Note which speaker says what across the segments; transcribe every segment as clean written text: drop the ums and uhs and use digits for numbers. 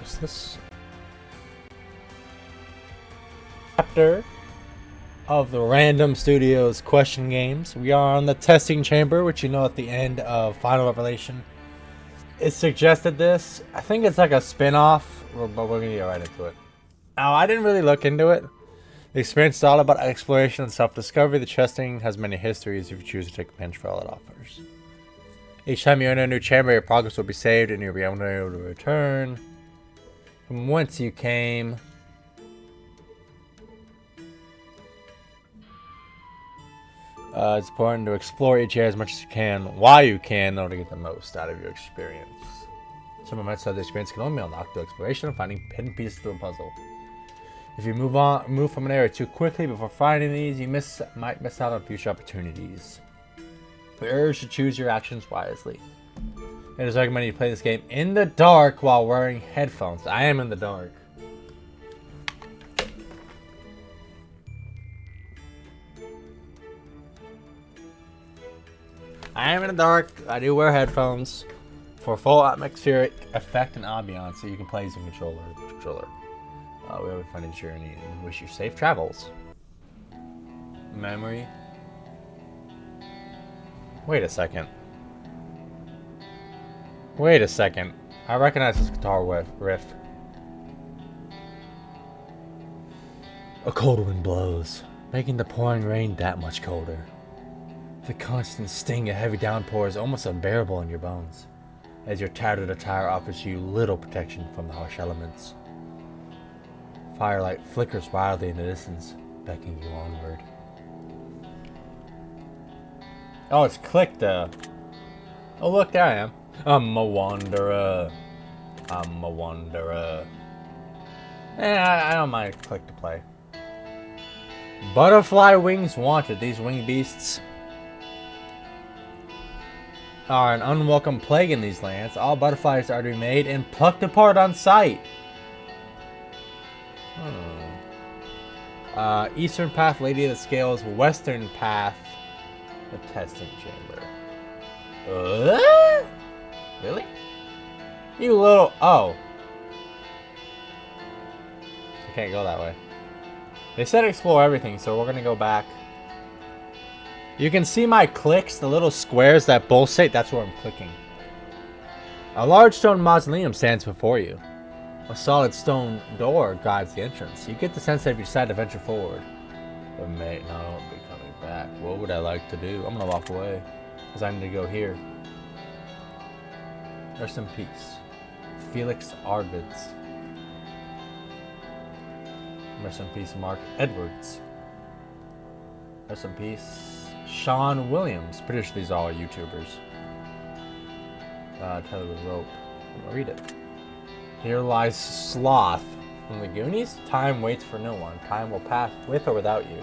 Speaker 1: useless. Chapter of the Random Studios question games. We are on the testing chamber, which you know at the end of Final Revelation. It suggested this. I think it's like a spin-off, but we're gonna get right into it. Now, I didn't really look into it. The experience is all about exploration and self-discovery. The testing has many histories if you choose to take advantage of all it offers. Each time you enter a new chamber, your progress will be saved and you'll be able to return from whence you came. It's important to explore each area as much as you can, while you can, in order to get the most out of your experience. Some moments of the experience can only be unlocked through exploration and finding hidden pieces to a puzzle. If you move from an area too quickly before finding these, you might miss out on future opportunities. We urge to choose your actions wisely. It is recommended you play this game in the dark while wearing headphones. I am in the dark. I am in the dark. I do wear headphones for full atmospheric effect and ambiance, so you can play using controller. We hope you find a journey and wish you safe travels. Memory. Wait a second. I recognize this guitar riff. A cold wind blows, making the pouring rain that much colder. The constant sting of heavy downpour is almost unbearable in your bones, as your tattered attire offers you little protection from the harsh elements. Firelight flickers wildly in the distance, beckoning you onward. Oh, it's clicked. Oh, look, there I am. I'm a wanderer. I don't mind click to play. Butterfly wings wanted. These winged beasts are an unwelcome plague in these lands. All butterflies are to be made and plucked apart on sight. Eastern Path, Lady of the Scales. Western Path, the testing chamber. Really? You little... Oh. I can't go that way. They said explore everything, so we're gonna go back. You can see my clicks, the little squares that pulsate. That's where I'm clicking. A large stone mausoleum stands before you. A solid stone door guides the entrance. You get the sense that if you decide to venture forward, but may not be coming back. What would I like to do? I'm gonna walk away, because I need to go here. Rest in peace, Felix Arvids. Rest in peace, Mark Edwards. Rest in peace, Sean Williams. Pretty sure these are all YouTubers. Tether with rope. I'm gonna read it. Here lies Sloth. From the Goonies, time waits for no one. Time will pass with or without you.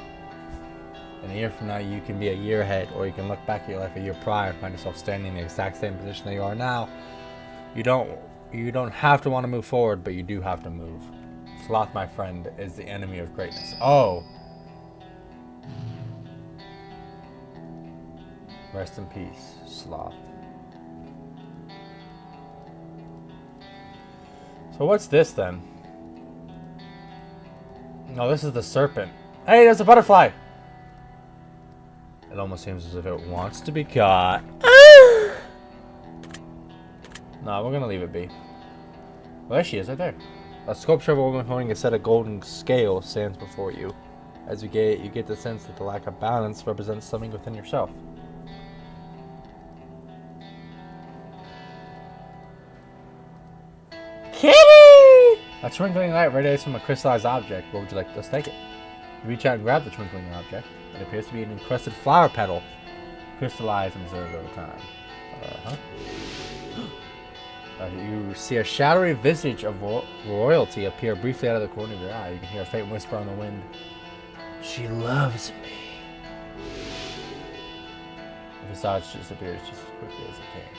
Speaker 1: And a year from now, you can be a year ahead, or you can look back at your life a year prior and find yourself standing in the exact same position that you are now. You don't have to want to move forward, but you do have to move. Sloth, my friend, is the enemy of greatness. Oh. Rest in peace, Sloth. So what's this then? No, this is the serpent. Hey, there's a butterfly! It almost seems as if it wants to be caught. No, we're gonna leave it be. Well, there she is, right there. A sculpture of a woman holding a set of golden scales stands before you. As you get the sense that the lack of balance represents something within yourself. Kitty! A twinkling light radiates from a crystallized object. What would you like? Let's take it. You reach out and grab the twinkling object. It appears to be an encrusted flower petal, crystallized and observed over time. You see a shadowy visage of royalty appear briefly out of the corner of your eye. You can hear a faint whisper on the wind. She loves me. The visage disappears just as quickly as it came.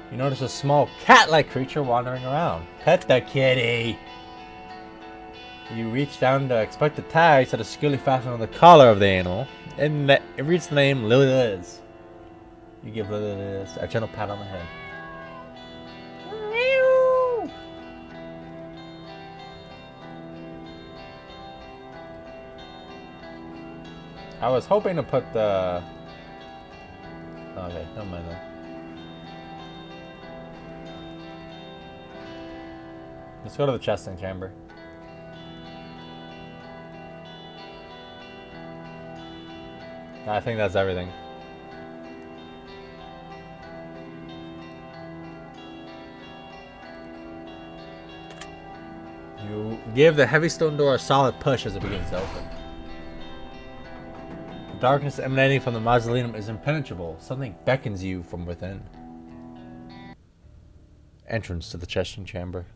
Speaker 1: You notice a small cat-like creature wandering around. Pet the kitty! You reach down to expect the tags that are securely fastened on the collar of the animal, and it reads the name Lily Liz. You give Lily Liz a gentle pat on the head. I was hoping to put the... Okay, never mind then. Let's go to the testing chamber. I think that's everything. You give the heavy stone door a solid push as it begins to open. The darkness emanating from the mausoleum is impenetrable. Something beckons you from within. Entrance to the testing chamber.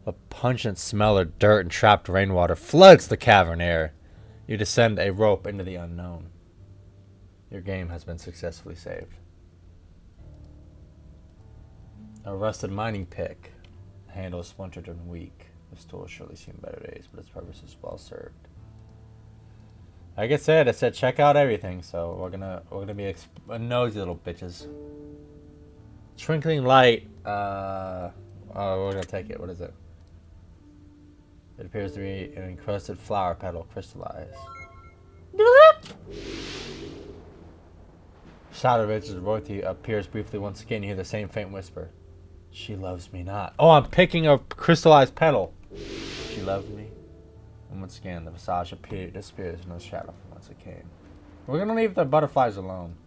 Speaker 1: A pungent smell of dirt and trapped rainwater floods the cavern air. You descend a rope into the unknown. Your game has been successfully saved. A rusted mining pick. The handle is splintered and weak. This tool has surely seen better days, but its purpose is well served. Like I said, it said check out everything, so we're gonna be nosy little bitches. Twinkling light. We're gonna take it. What is it? It appears to be an encrusted flower petal crystallized. Shadow of Rich's royalty appears briefly once again. You hear the same faint whisper. She loves me not. Oh, I'm picking a crystallized petal. She loves me. And once again, the visage disappears in the shadow from whence it came. We're gonna leave the butterflies alone.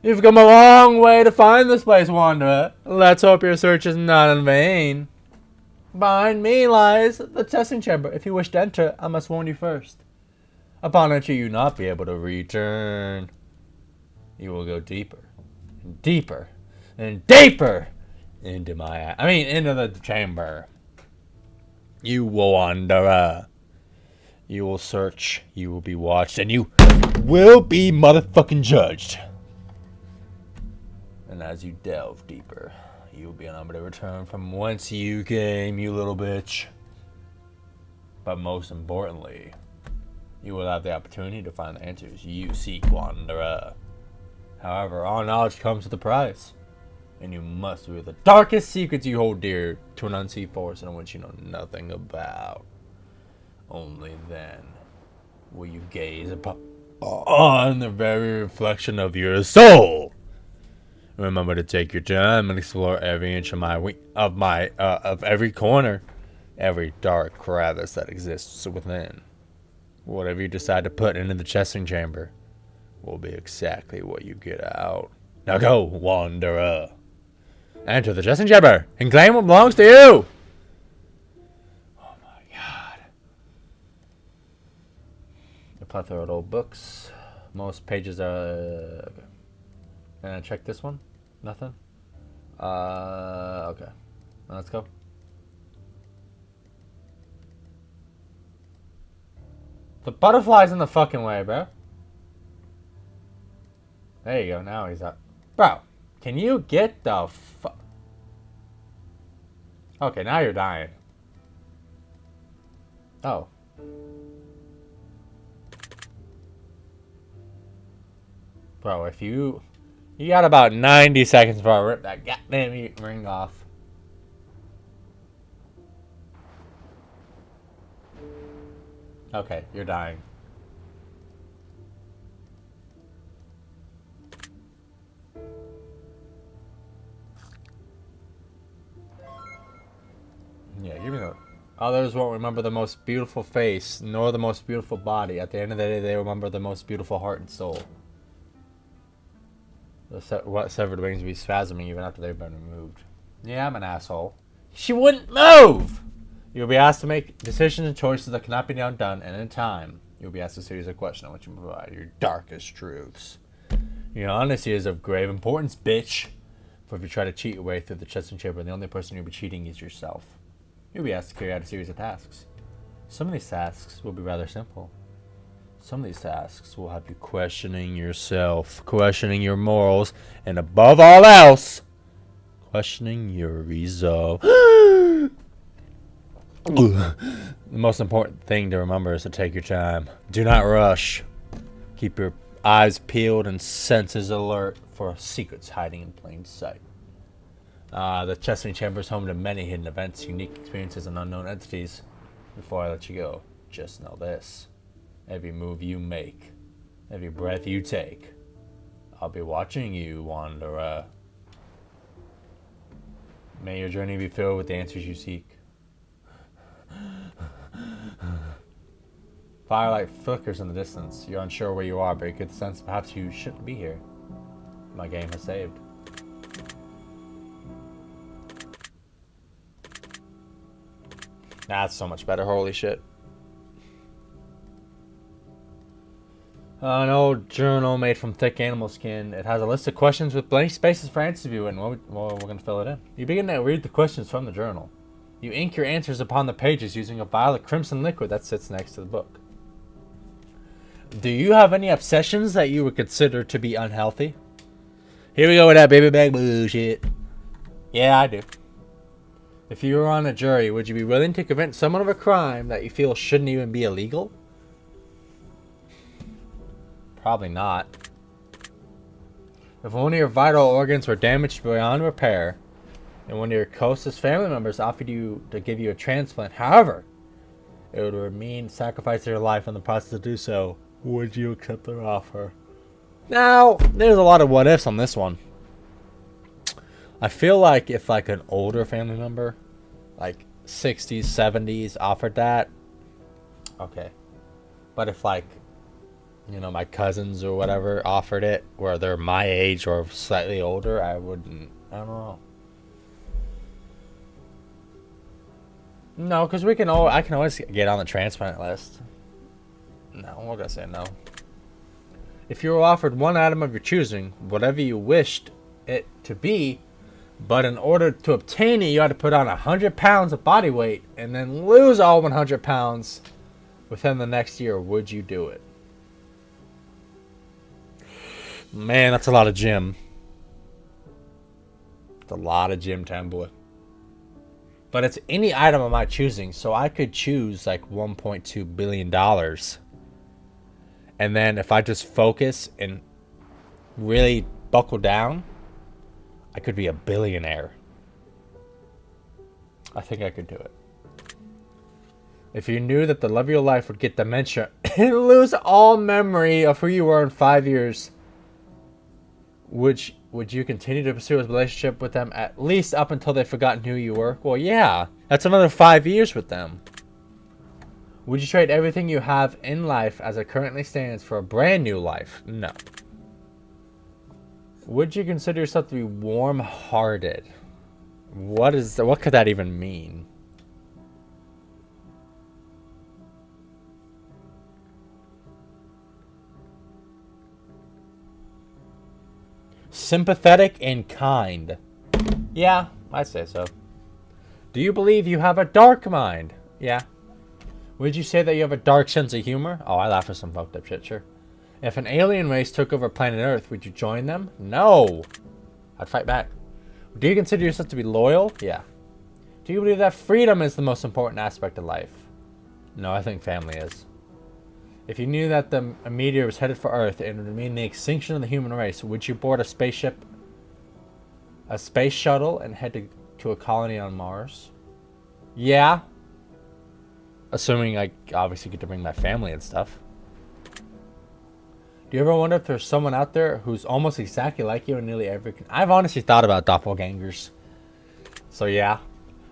Speaker 1: You've come a long way to find this place, Wanderer. Let's hope your search is not in vain. Behind me lies the testing chamber. If you wish to enter, I must warn you first. Upon entry, you not be able to return. You will go deeper, and deeper, and deeper into into the chamber. You will wander. You will search. You will be watched, and you will be motherfucking judged. And as you delve deeper, you'll be unable to return from whence you came, you little bitch. But most importantly, you will have the opportunity to find the answers you seek, Wanderer. However, all knowledge comes with a price, and you must reveal the darkest secrets you hold dear to an unseen force in which you know nothing about. Only then will you gaze upon the very reflection of your soul. Remember to take your time and explore every inch of every corner, every dark crevice that exists within. Whatever you decide to put into the testing chamber will be exactly what you get out. Now go, Wanderer. Enter the testing chamber and claim what belongs to you. Oh my God. A plethora of old books. Most pages are... Can I check this one? Nothing? Okay. Let's go. The butterfly's in the fucking way, bro. There you go. Now he's up. Bro, can you get the fuck? Okay, now you're dying. Oh. Bro, if you... You got about 90 seconds before I rip that goddamn ring off. Okay, you're dying. Yeah, give me that. Others won't remember the most beautiful face, nor the most beautiful body. At the end of the day, they remember the most beautiful heart and soul. What severed wings will be spasming even after they've been removed. Yeah, I'm an asshole. She wouldn't move! You'll be asked to make decisions and choices that cannot be undone, and in time, you'll be asked a series of questions on which you provide your darkest truths. Your honesty is of grave importance, bitch. For if you try to cheat your way through the testing chamber, the only person you'll be cheating is yourself. You'll be asked to carry out a series of tasks. Some of these tasks will be rather simple. Some of these tasks will have you questioning yourself, questioning your morals, and above all else, questioning your resolve. The most important thing to remember is to take your time. Do not rush. Keep your eyes peeled and senses alert for secrets hiding in plain sight. The testing chamber is home to many hidden events, unique experiences, and unknown entities. Before I let you go, just know this. every move you make, every breath you take. I'll be watching you, wanderer. May your journey be filled with the answers you seek. Firelight flickers in the distance. You're unsure where you are, but you get the sense perhaps you shouldn't be here. My game has saved. That's so much better, holy shit. An old journal made from thick animal skin. It has a list of questions with blank spaces for answers to be written. Well, we're going to fill it in. You begin to read the questions from the journal. You ink your answers upon the pages using a violet crimson liquid that sits next to the book. Do you have any obsessions that you would consider to be unhealthy? Here we go with that baby bag bullshit. Yeah, I do. If you were on a jury, would you be willing to convict someone of a crime that you feel shouldn't even be illegal? Probably not. If one of your vital organs were damaged beyond repair, and one of your closest family members offered you to give you a transplant, however, it would mean sacrificing your life in the process to do so, would you accept their offer? Now, there's a lot of what ifs on this one. I feel like if like an older family member, like 60s, 70s, offered that, okay. But if like, you know, my cousins or whatever offered it, where they're my age or slightly older, I wouldn't, I don't know. No, because I can always get on the transplant list. No, we're gonna say no. If you were offered one item of your choosing, whatever you wished it to be, but in order to obtain it, you had to put on 100 pounds of body weight and then lose all 100 pounds within the next year, would you do it? Man, that's a lot of gym. It's a lot of gym time, boy. But it's any item of my choosing, so I could choose like $1.2 billion. And then if I just focus and really buckle down, I could be a billionaire. I think I could do it. If you knew that the love of your life would get dementia and lose all memory of who you were in 5 years, would you continue to pursue a relationship with them at least up until they've forgotten who you were? Well, yeah. That's another 5 years with them. Would you trade everything you have in life as it currently stands for a brand new life? No. Would you consider yourself to be warm-hearted? What could that even mean? Sympathetic and kind. Yeah, I'd say so. Do you believe you have a dark mind? Yeah. Would you say that you have a dark sense of humor? Oh, I laugh at some fucked up shit, sure. If an alien race took over planet Earth, would you join them? No. I'd fight back. Do you consider yourself to be loyal? Yeah. Do you believe that freedom is the most important aspect of life? No, I think family is. If you knew that a meteor was headed for Earth and it would mean the extinction of the human race, would you board a spaceship, a space shuttle, and head to a colony on Mars? Yeah. Assuming I obviously get to bring my family and stuff. Do you ever wonder if there's someone out there who's almost exactly like you in nearly every... I've honestly thought about doppelgangers. So yeah.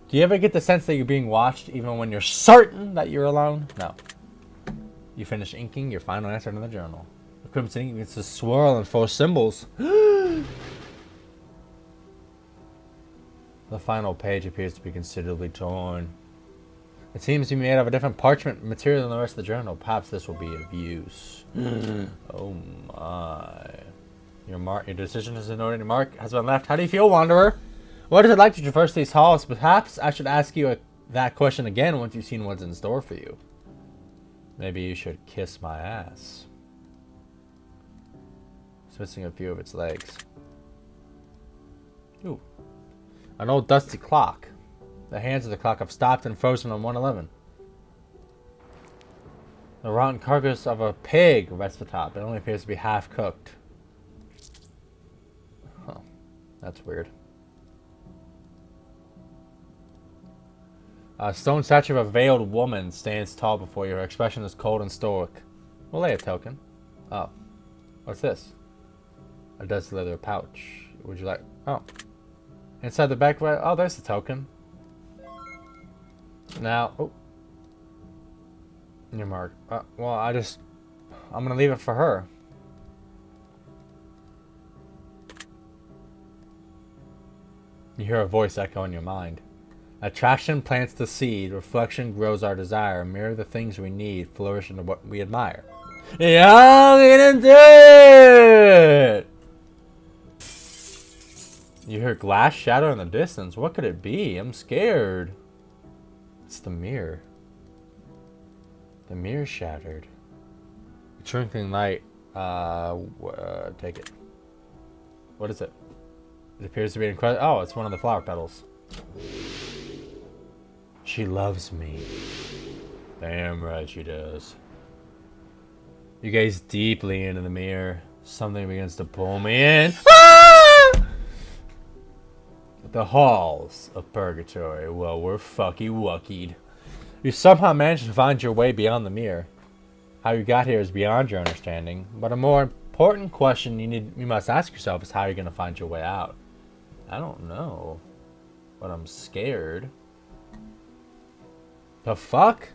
Speaker 1: Do you ever get the sense that you're being watched even when you're certain that you're alone? No. You finish inking your final answer in the journal. The crimson ink begins to swirl and force symbols. The final page appears to be considerably torn. It seems to be made of a different parchment material than the rest of the journal. Perhaps this will be of use. Oh my. Your decision has been already marked, has been left. How do you feel, Wanderer? What is it like to traverse these halls? Perhaps I should ask you that question again once you've seen what's in store for you. Maybe you should kiss my ass. It's missing a few of its legs. Ooh. An old dusty clock. The hands of the clock have stopped and frozen on 1:11. The rotten carcass of a pig rests atop. It only appears to be half cooked. Huh. That's weird. A stone statue of a veiled woman stands tall before you. Her expression is cold and stoic. We'll lay a token. Oh. What's this? A dusty leather pouch. Would you like... Oh. Inside the back... Oh, there's the token. Now... Oh. Your mark. Well, I'm gonna leave it for her. You hear a voice echo in your mind. Attraction plants the seed. Reflection grows our desire. Mirror the things we need. Flourish into what we admire. Young and dead! You hear glass shatter in the distance. What could it be? I'm scared. It's the mirror. The mirror shattered. A twinkling light. Take it. What is it? It appears to be incredible. Oh, it's one of the flower petals. She loves me. Damn right she does. You gaze deeply into the mirror. Something begins to pull me in. Ah! The halls of purgatory. Well, we're fucky wuckied. You somehow managed to find your way beyond the mirror. How you got here is beyond your understanding. But a more important question you must ask yourself is how you're going to find your way out. I don't know. But I'm scared. The fuck?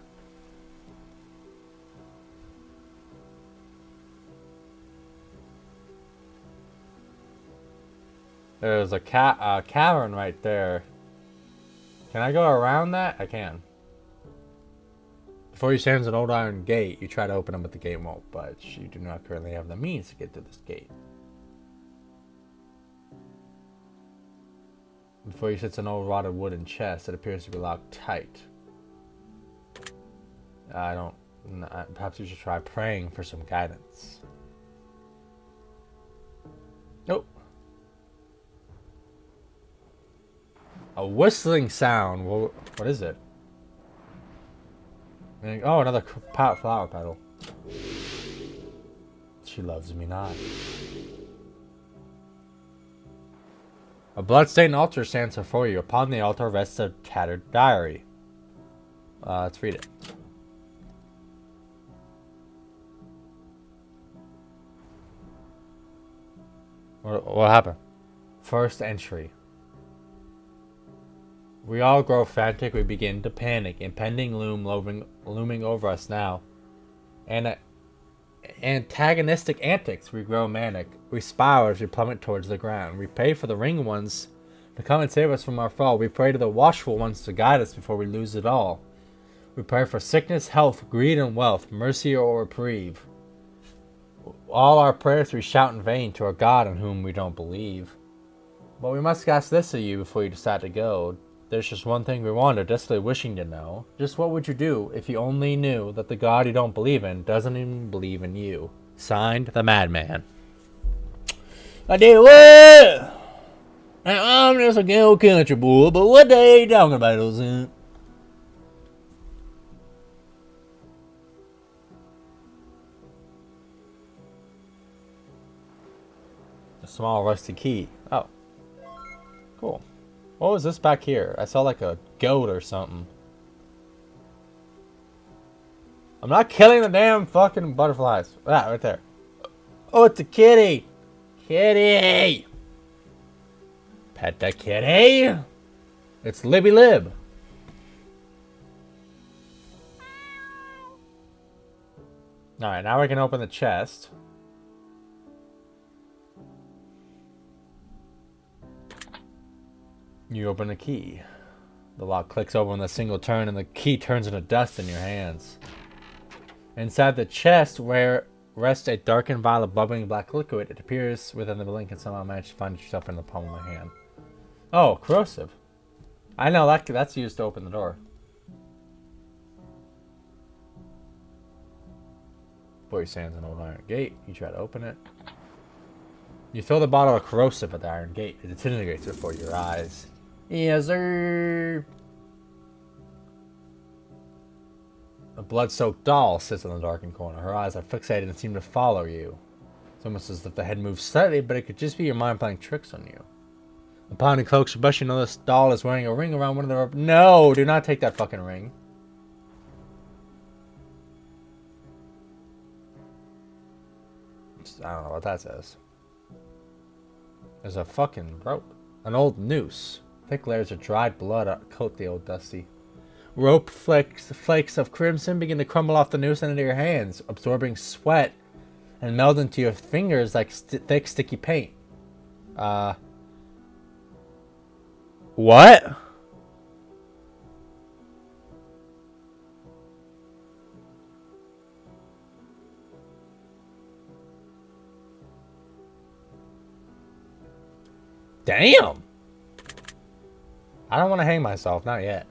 Speaker 1: There's a cavern right there. Can I go around that? I can. Before you stands an old iron gate. You try to open it, but the gate won't budge. You do not currently have the means to get to this gate. Before you sits an old rotted wooden chest that appears to be locked tight. Perhaps you should try praying for some guidance. Nope. A whistling sound. Well, what is it? Oh, another flower petal. She loves me not. A bloodstained altar stands before you. Upon the altar rests a tattered diary. Let's read it. What happened? First entry. We all grow frantic. We begin to panic. Impending loom looming over us now. And antagonistic antics. We grow manic. We spiral as we plummet towards the ground. We pray for the ring ones to come and save us from our fall. We pray to the watchful ones to guide us before we lose it all. We pray for sickness, health, greed, and wealth, mercy or reprieve. All our prayers we shout in vain to a God in whom we don't believe. But we must ask this of you before you decide to go. There's just one thing we wonder, desperately wishing to know. Just what would you do if you only knew that the God you don't believe in doesn't even believe in you? Signed, the Madman. I did what? Now, I'm just a good old country boy, but what they ain't talking about those in? A small rusty key. Oh. Cool. What was this back here? I saw like a goat or something. I'm not killing the damn fucking butterflies. Ah, right there. Oh, it's a kitty. Kitty. Pet the kitty. It's Libby Lib. Alright, now we can open the chest. You open the key. The lock clicks open with a single turn and the key turns into dust in your hands. Inside the chest where rests a darkened vial of bubbling black liquid, it appears within the blink and somehow manage to find yourself in the palm of my hand. Oh, corrosive. I know that's used to open the door. Boy stands an old iron gate. You try to open it. You throw the bottle of corrosive at the iron gate. It disintegrates before your eyes. Yes, sir. A blood-soaked doll sits in the darkened corner. Her eyes are fixated and seem to follow you. It's almost as if the head moves slightly, but it could just be your mind playing tricks on you. Upon the cloak's brush, you know this doll is wearing a ring around one of the... No! Do not take that fucking ring. I don't know what that says. There's a fucking rope. An old noose. Thick layers of dried blood coat the old dusty. Rope flakes of crimson begin to crumble off the noose and into your hands, absorbing sweat and meld into your fingers like thick, sticky paint. What? Damn! I don't want to hang myself, not yet.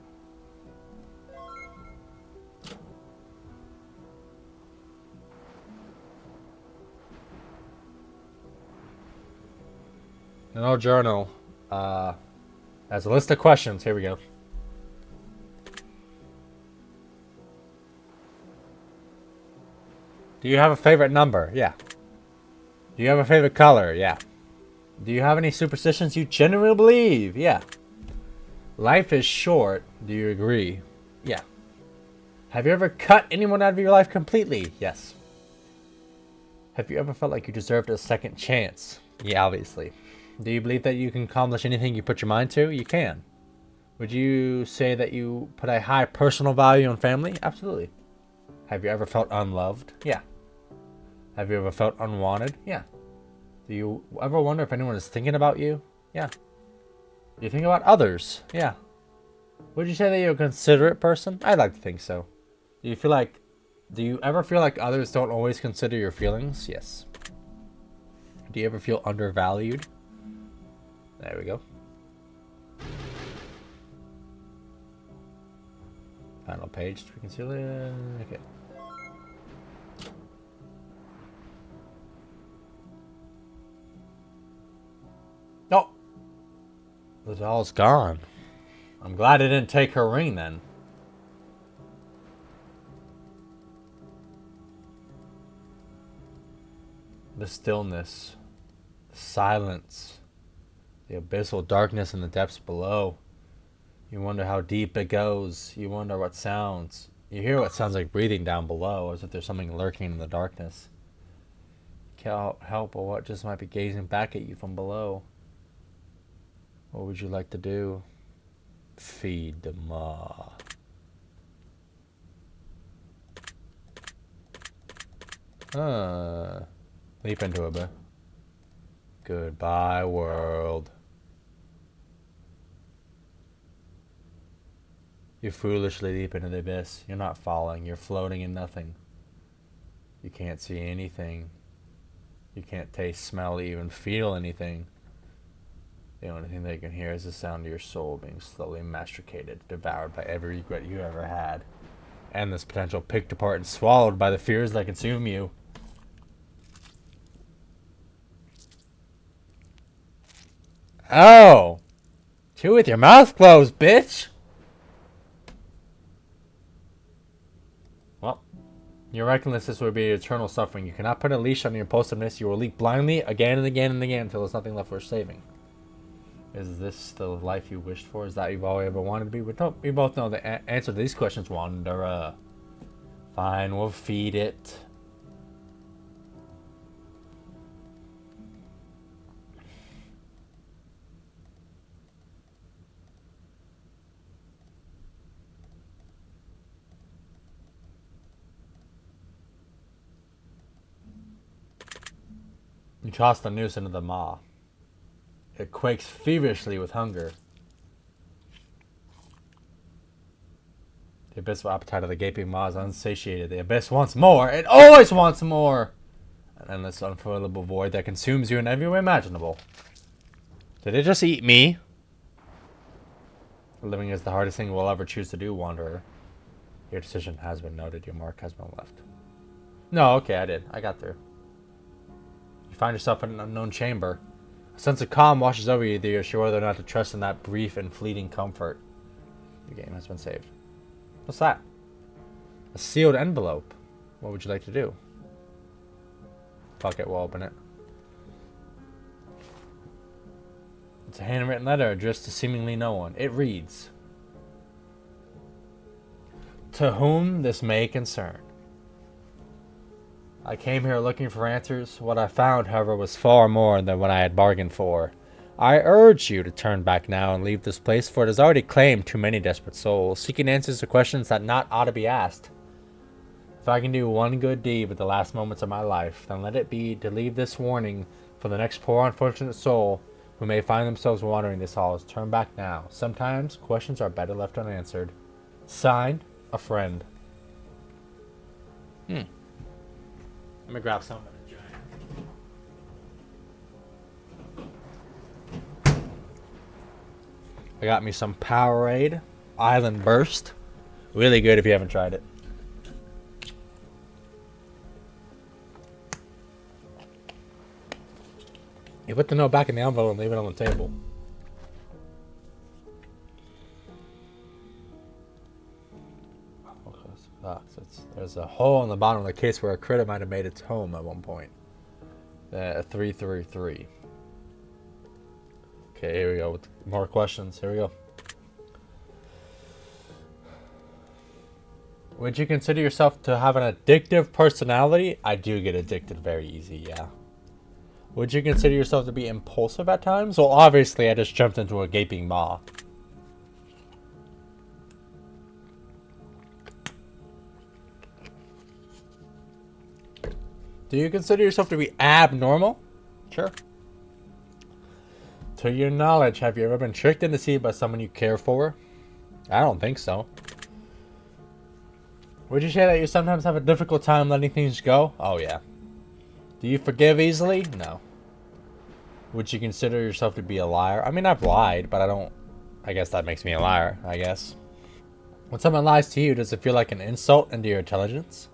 Speaker 1: No journal. As a list of questions. Here we go. Do you have a favorite number? Yeah. Do you have a favorite color? Yeah. Do you have any superstitions you genuinely believe? Yeah. Life is short. Do you agree? Yeah. Have you ever cut anyone out of your life completely? Yes. Have you ever felt like you deserved a second chance? Yeah, obviously. Do you believe that you can accomplish anything you put your mind to? You can. Would you say that you put a high personal value on family? Absolutely. Have you ever felt unloved? Yeah. Have you ever felt unwanted? Yeah. Do you ever wonder if anyone is thinking about you? Yeah. Do you think about others? Yeah. Would you say that you're a considerate person? I'd like to think so. Do you ever feel like others don't always consider your feelings? Yes. Do you ever feel undervalued? There we go. Final page to conceal it. Okay. No. The doll's gone. I'm glad I didn't take her ring then. The stillness, the silence, the abyssal darkness in the depths below. You wonder how deep it goes. You wonder what sounds. You hear what sounds like breathing down below, as if there's something lurking in the darkness. You can't help but what just might be gazing back at you from below. What would you like to do? Feed the maw. Leap into it, goodbye, world. You foolishly leap into the abyss. You're not falling. You're floating in nothing. You can't see anything. You can't taste, smell, even feel anything. The only thing they can hear is the sound of your soul being slowly masticated, devoured by every regret you ever had. And this potential picked apart and swallowed by the fears that consume you. Oh! Chew with your mouth closed, bitch! Well, your recklessness would be eternal suffering. You cannot put a leash on your impulsiveness. You will leap blindly again and again and again until there's nothing left worth saving. Is this the life you wished for? Is that you've always ever wanted to be? We both know the answer to these questions, Wanderer. Fine, we'll feed it. You toss the noose into the maw. It quakes feverishly with hunger. The abyssal appetite of the gaping maw is unsatiated. The abyss wants more. It always wants more. An endless, unfillable void that consumes you in every way imaginable. Did it just eat me? Living is the hardest thing we'll ever choose to do, Wanderer. Your decision has been noted. Your mark has been left. No, okay, I did. I got through. You find yourself in an unknown chamber. A sense of calm washes over you, though you're sure whether or not to trust in that brief and fleeting comfort. Your game has been saved. What's that? A sealed envelope. What would you like to do? Fuck it, we'll open it. It's a handwritten letter addressed to seemingly no one. It reads, "To whom this may concern. I came here looking for answers. What I found, however, was far more than what I had bargained for. I urge you to turn back now and leave this place, for it has already claimed too many desperate souls, seeking answers to questions that not ought to be asked. If I can do one good deed with the last moments of my life, then let it be to leave this warning for the next poor unfortunate soul who may find themselves wandering this halls. Turn back now. Sometimes questions are better left unanswered. Signed, a friend. Let me grab some. I got me some Powerade Island Burst. Really good if you haven't tried it. You put the note back in the envelope and leave it on the table. There's a hole in the bottom of the case where a critter might have made its home at one point. 333. Okay, here we go with more questions. Here we go. Would you consider yourself to have an addictive personality? I do get addicted very easy, yeah. Would you consider yourself to be impulsive at times? Well, obviously, I just jumped into a gaping maw. Do you consider yourself to be abnormal? Sure. To your knowledge, have you ever been tricked into deceived by someone you care for? I don't think so. Would you say that you sometimes have a difficult time letting things go? Oh, yeah. Do you forgive easily? No. Would you consider yourself to be a liar? I mean, I've lied, but I guess that makes me a liar, I guess. When someone lies to you, does it feel like an insult into your intelligence?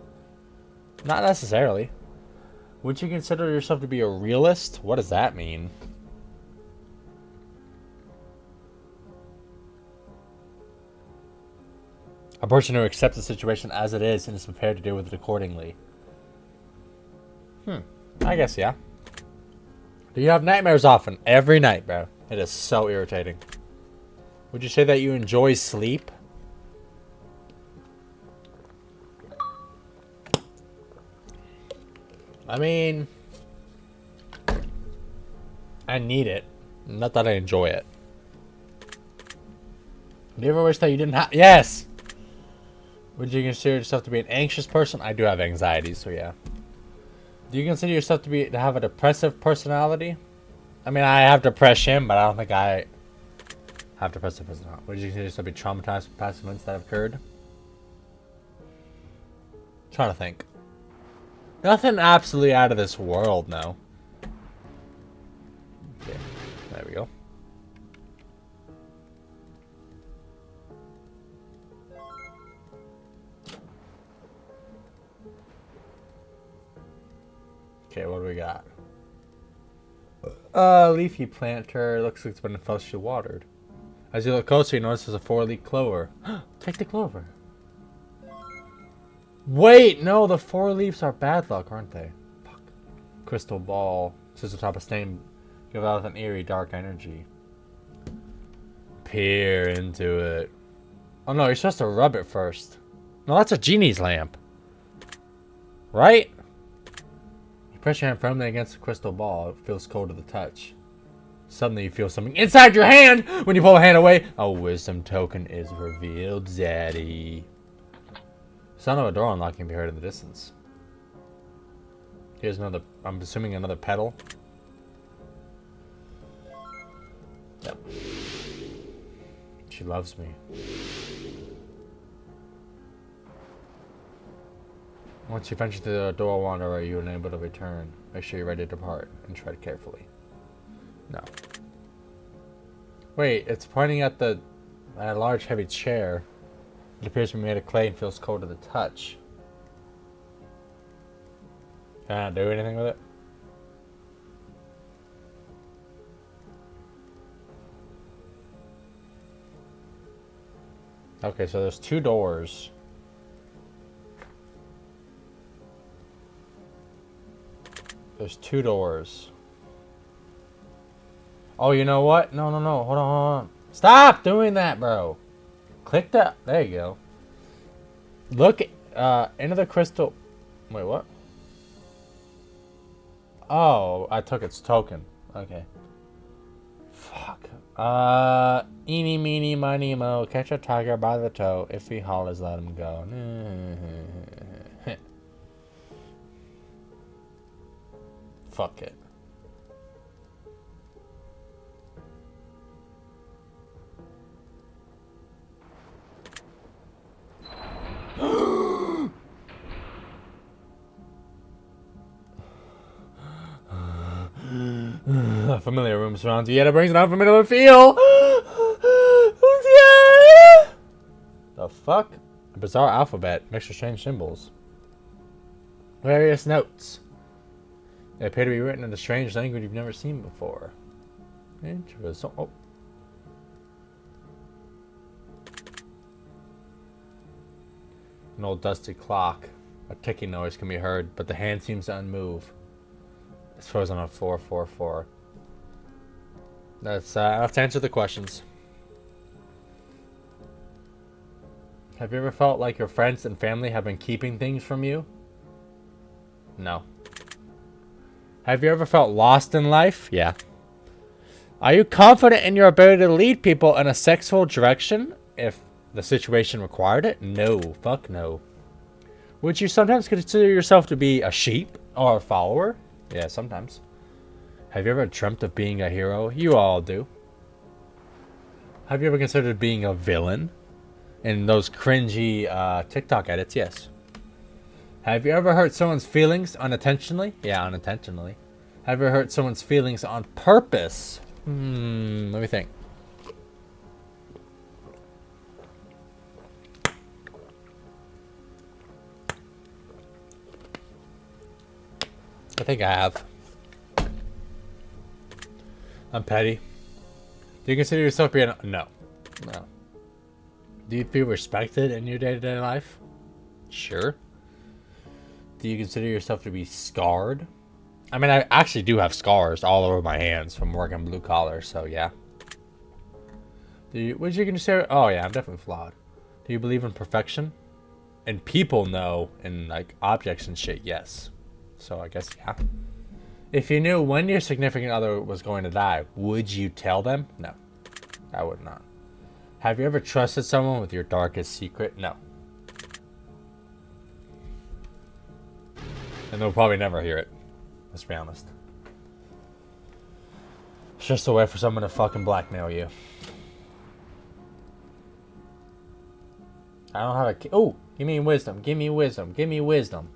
Speaker 1: Not necessarily. Would you consider yourself to be a realist? What does that mean? A person who accepts the situation as it is and is prepared to deal with it accordingly. I guess, yeah. Do you have nightmares often? Every night, bro. It is so irritating. Would you say that you enjoy sleep? I mean, I need it. Not that I enjoy it. Do you ever wish that you didn't have... Yes! Would you consider yourself to be an anxious person? I do have anxiety, so yeah. Do you consider yourself to have a depressive personality? I mean, I have depression, but I don't think I have depressive personality. Would you consider yourself to be traumatized with past events that have occurred? Trying to think. Nothing absolutely out of this world, no. Okay, there we go. Okay, what do we got? Leafy planter. Looks like it's been freshly watered. As you look closer, you notice there's a 4-leaf clover. Take the clover. Wait, no, the 4 leaves are bad luck, aren't they? Fuck. Crystal ball. Sits atop a stain. Give out an eerie dark energy. Peer into it. Oh no, you're supposed to rub it first. No, that's a genie's lamp. Right? You press your hand firmly against the crystal ball. It feels cold to the touch. Suddenly you feel something inside your hand. When you pull the hand away, a wisdom token is revealed, Zaddy. Sound of a door unlocking can be heard in the distance. Here's another, I'm assuming another petal. Yep. She loves me. Once you venture through the door wanderer, you are unable to return. Make sure you're ready to depart and tread carefully. No. Wait, it's pointing at a large heavy chair. It appears to be made of clay and feels cold to the touch. Can I not do anything with it? Okay, so there's 2 doors. There's 2 doors. Oh, you know what? No. Hold on. Stop doing that, bro. Click that. There you go. Look into the crystal. Wait, what? Oh, I took its token. Okay. Fuck. Eeny, meeny, miny, mo. Catch a tiger by the toe. If he hollers, let him go. Fuck it. A familiar room surrounds you, yet it brings an unfamiliar feel. Who's here? The fuck? A bizarre alphabet, mixed with strange symbols. Various notes. They appear to be written in a strange language you've never seen before. Interesting. Oh. An old dusty clock. A ticking noise can be heard, but the hand seems to unmove. It's frozen on 444. Let's answer the questions. Have you ever felt like your friends and family have been keeping things from you? No. Have you ever felt lost in life? Yeah. Are you confident in your ability to lead people in a sexual direction if the situation required it? No. Fuck no. Would you sometimes consider yourself to be a sheep or a follower? Yeah, sometimes. Have you ever dreamt of being a hero? You all do. Have you ever considered being a villain? In those cringy TikTok edits? Yes. Have you ever hurt someone's feelings unintentionally? Yeah, unintentionally. Have you ever hurt someone's feelings on purpose? Let me think. I think I have. I'm petty. Do you consider yourself being... No. No. Do you feel respected in your day-to-day life? Sure. Do you consider yourself to be scarred? I mean, I actually do have scars all over my hands from working blue collar, so yeah. Would you consider... Oh yeah, I'm definitely flawed. Do you believe in perfection? And people know, and like objects and shit, yes. So I guess, yeah. If you knew when your significant other was going to die, would you tell them? No, I would not. Have you ever trusted someone with your darkest secret? No. And they'll probably never hear it. Let's be honest. It's just a way for someone to fucking blackmail you. I don't have a... Oh, give me wisdom. Give me wisdom. Give me wisdom.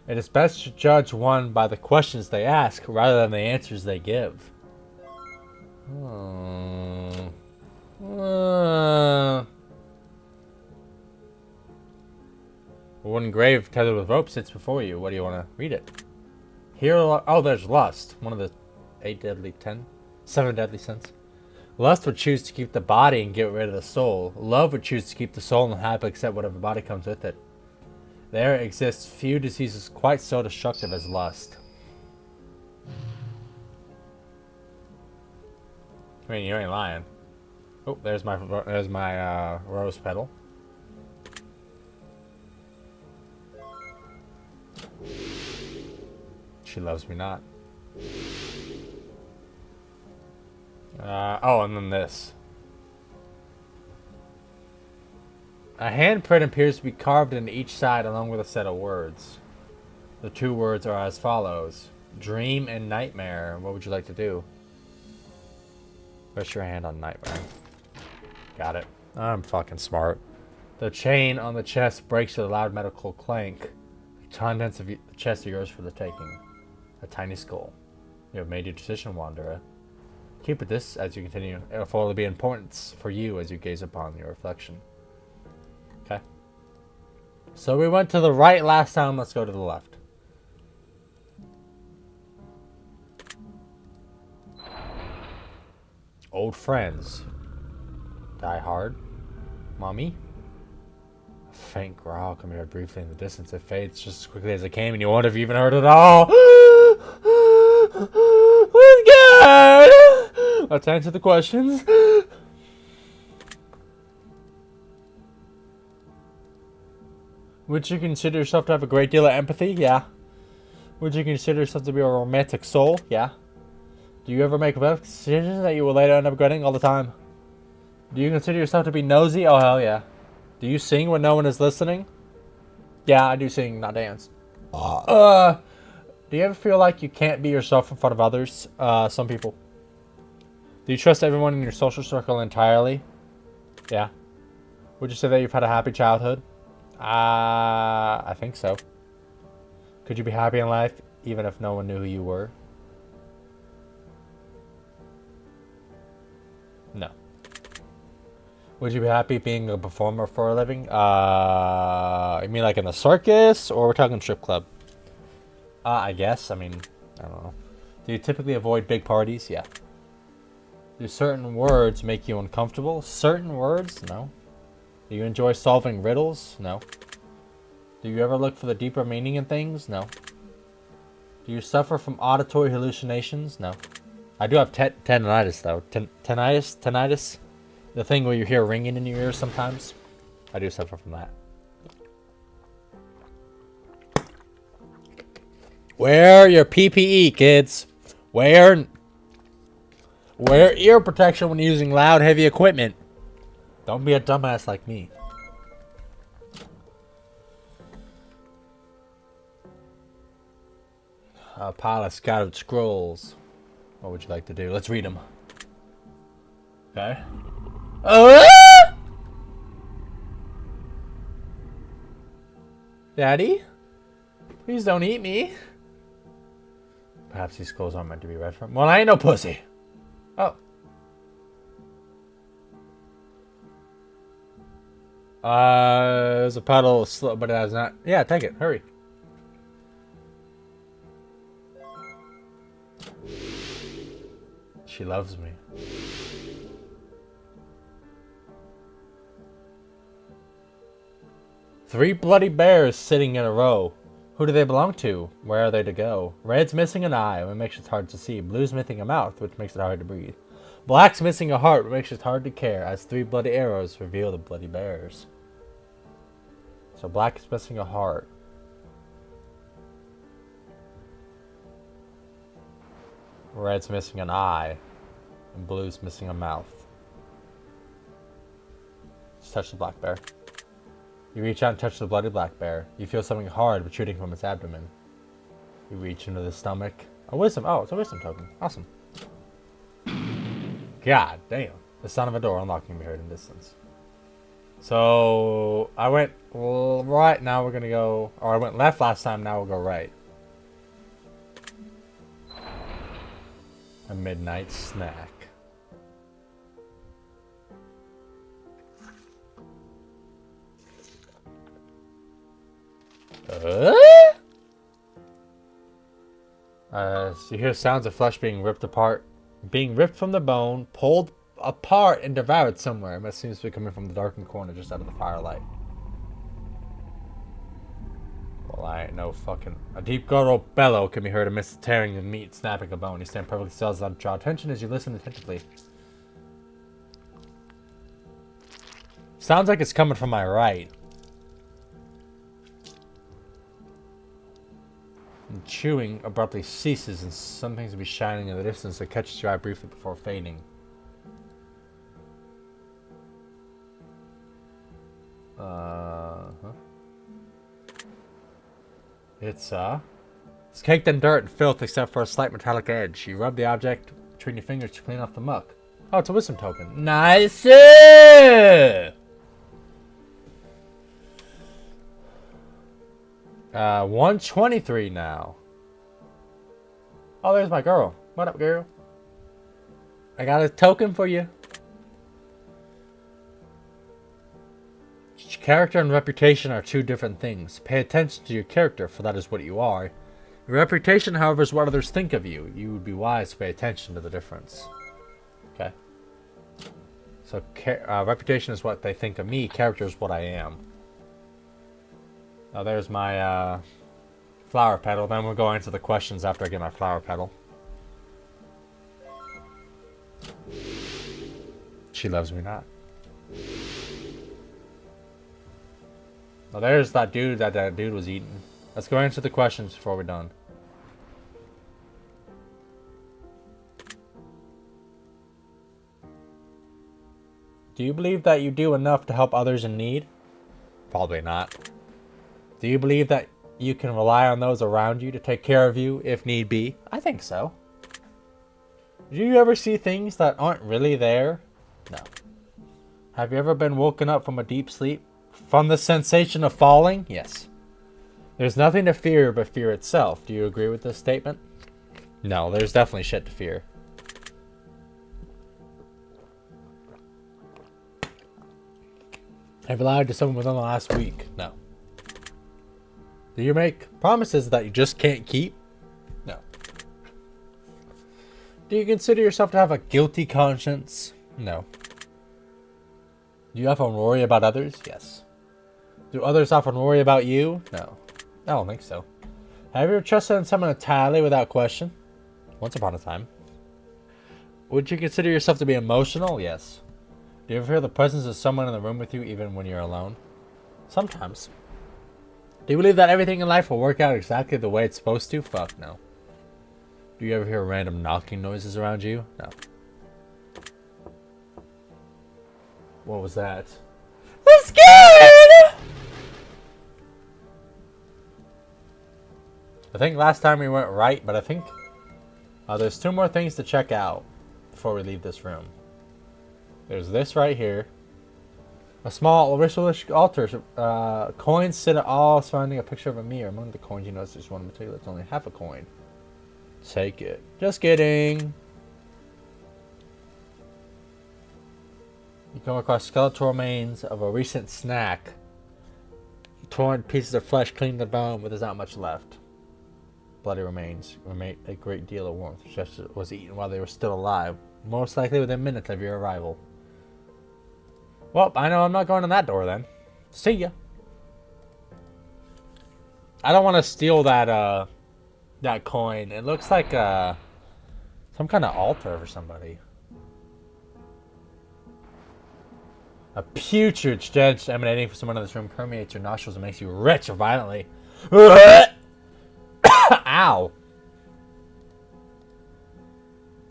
Speaker 1: It is best to judge one by the questions they ask rather than the answers they give. A wooden grave tethered with rope sits before you. What do you want to read it? Here, oh, there's lust. One of the 7 deadly sins. Lust would choose to keep the body and get rid of the soul. Love would choose to keep the soul and happily accept whatever body comes with it. There exists few diseases quite so destructive as lust. I mean, you ain't lying. Oh, there's my rose petal. She loves me not. Oh, and then this. A handprint appears to be carved into each side along with a set of words. The 2 words are as follows. Dream and nightmare. What would you like to do? Rest your hand on nightmare. Got it. I'm fucking smart. The chain on the chest breaks with a loud medical clank. The contents of the chest are yours for the taking. A tiny skull. You have made your decision, Wanderer. Keep with this as you continue. It will be important for you as you gaze upon your reflection. Okay. So we went to the right last time. Let's go to the left. Old friends. Die hard. Mommy. A faint growl can be heard briefly in the distance. It fades just as quickly as it came, and you wonder if you even heard it all. With God. Let's answer the questions. Would you consider yourself to have a great deal of empathy? Yeah. Would you consider yourself to be a romantic soul? Yeah. Do you ever make decisions that you will later end up regretting? All the time. Do you consider yourself to be nosy? Oh, hell yeah. Do you sing when no one is listening? Yeah, I do sing, not dance. Do you ever feel like you can't be yourself in front of others? Some people. Do you trust everyone in your social circle entirely? Yeah. Would you say that you've had a happy childhood? I think so. Could you be happy in life even if no one knew who you were? No. Would you be happy being a performer for a living? You mean like in a circus, or we're talking strip club? I guess. I mean, I don't know. Do you typically avoid big parties? Yeah. Do certain words make you uncomfortable? Certain words? No. Do you enjoy solving riddles? No. Do you ever look for the deeper meaning in things? No. Do you suffer from auditory hallucinations? No. I do have tinnitus, though. Tinnitus? The thing where you hear ringing in your ears sometimes. I do suffer from that. Wear your PPE, kids. Wear ear protection when using loud, heavy equipment. Don't be a dumbass like me. A pile of scattered scrolls. What would you like to do? Let's read them. Okay. Daddy? Please don't eat me. Perhaps these scrolls aren't meant to be read from. Well, I ain't no pussy. Oh. There's a puddle of slow, but it has not. Yeah, take it. Hurry. She loves me. Three bloody bears sitting in a row. Who do they belong to? Where are they to go? Red's missing an eye, which makes it hard to see. Blue's missing a mouth, which makes it hard to breathe. Black's missing a heart, which makes it hard to care, as three bloody arrows reveal the bloody bears. So black is missing a heart. Red's missing an eye, and blue's missing a mouth. Just touch the black bear. You reach out and touch the bloody black bear. You feel something hard protruding from its abdomen. You reach into the stomach. A wisdom. Oh, it's a wisdom token. Awesome. God damn. The sound of a door unlocking can be heard in distance. So I went right. Now we're gonna go. Or I went left last time. Now we'll go right. A midnight snack. So you hear sounds of flesh being ripped apart, being ripped from the bone, pulled apart, and devoured somewhere. It seems to be coming from the darkened corner just out of the firelight. Well, I ain't no fucking. A deep guttural bellow can be heard amidst the tearing of meat, snapping a bone. You stand perfectly still as draw attention as you listen attentively. Sounds like it's coming from my right. And chewing abruptly ceases, and something seems to be shining in the distance that catches your eye briefly before fading. It's caked in dirt and filth except for a slight metallic edge. You rub the object between your fingers to clean off the muck. Oh, it's a wisdom token. Nice! 123 now. Oh, there's my girl. What up, girl? I got a token for you. Character and reputation are two different things. Pay attention to your character, for that is what you are. Your reputation, however, is what others think of you. You would be wise to pay attention to the difference. Okay. So, reputation is what they think of me. Character is what I am. Oh, there's my flower petal. Then we'll go into the questions after I get my flower petal. She loves me not. Well, there's that dude that dude was eating. Let's go answer the questions before we're done. Do you believe that you do enough to help others in need? Probably not. Do you believe that you can rely on those around you to take care of you if need be? I think so. Do you ever see things that aren't really there? No. Have you ever been woken up from a deep sleep? From the sensation of falling? Yes. There's nothing to fear but fear itself. Do you agree with this statement? No, there's definitely shit to fear. Have you lied to someone within the last week? No. Do you make promises that you just can't keep? No. Do you consider yourself to have a guilty conscience? No. Do you often worry about others? Yes. Do others often worry about you? No. I don't think so. Have you ever trusted in someone entirely without question? Once upon a time. Would you consider yourself to be emotional? Yes. Do you ever feel the presence of someone in the room with you even when you're alone? Sometimes. Do you believe that everything in life will work out exactly the way it's supposed to? Fuck no. Do you ever hear random knocking noises around you? No. What was that? I'm scared! I think last time we went right, but I think there's 2 more things to check out before we leave this room. There's this right here. A small ritualistic altar. Coins sit all surrounding a picture of a mirror. Among the coins, you notice there's one in particular that's only half a coin. Take it. Just kidding. You come across skeletal remains of a recent snack. Torn pieces of flesh clean the bone, but there's not much left. Bloody remains remain a great deal of warmth. Just was eaten while they were still alive. Most likely within minutes of your arrival. Well, I know I'm not going in that door then. See ya. I don't want to steal that that coin. It looks like some kind of altar for somebody. A putrid stench emanating from someone in this room permeates your nostrils and makes you retch violently. Ow.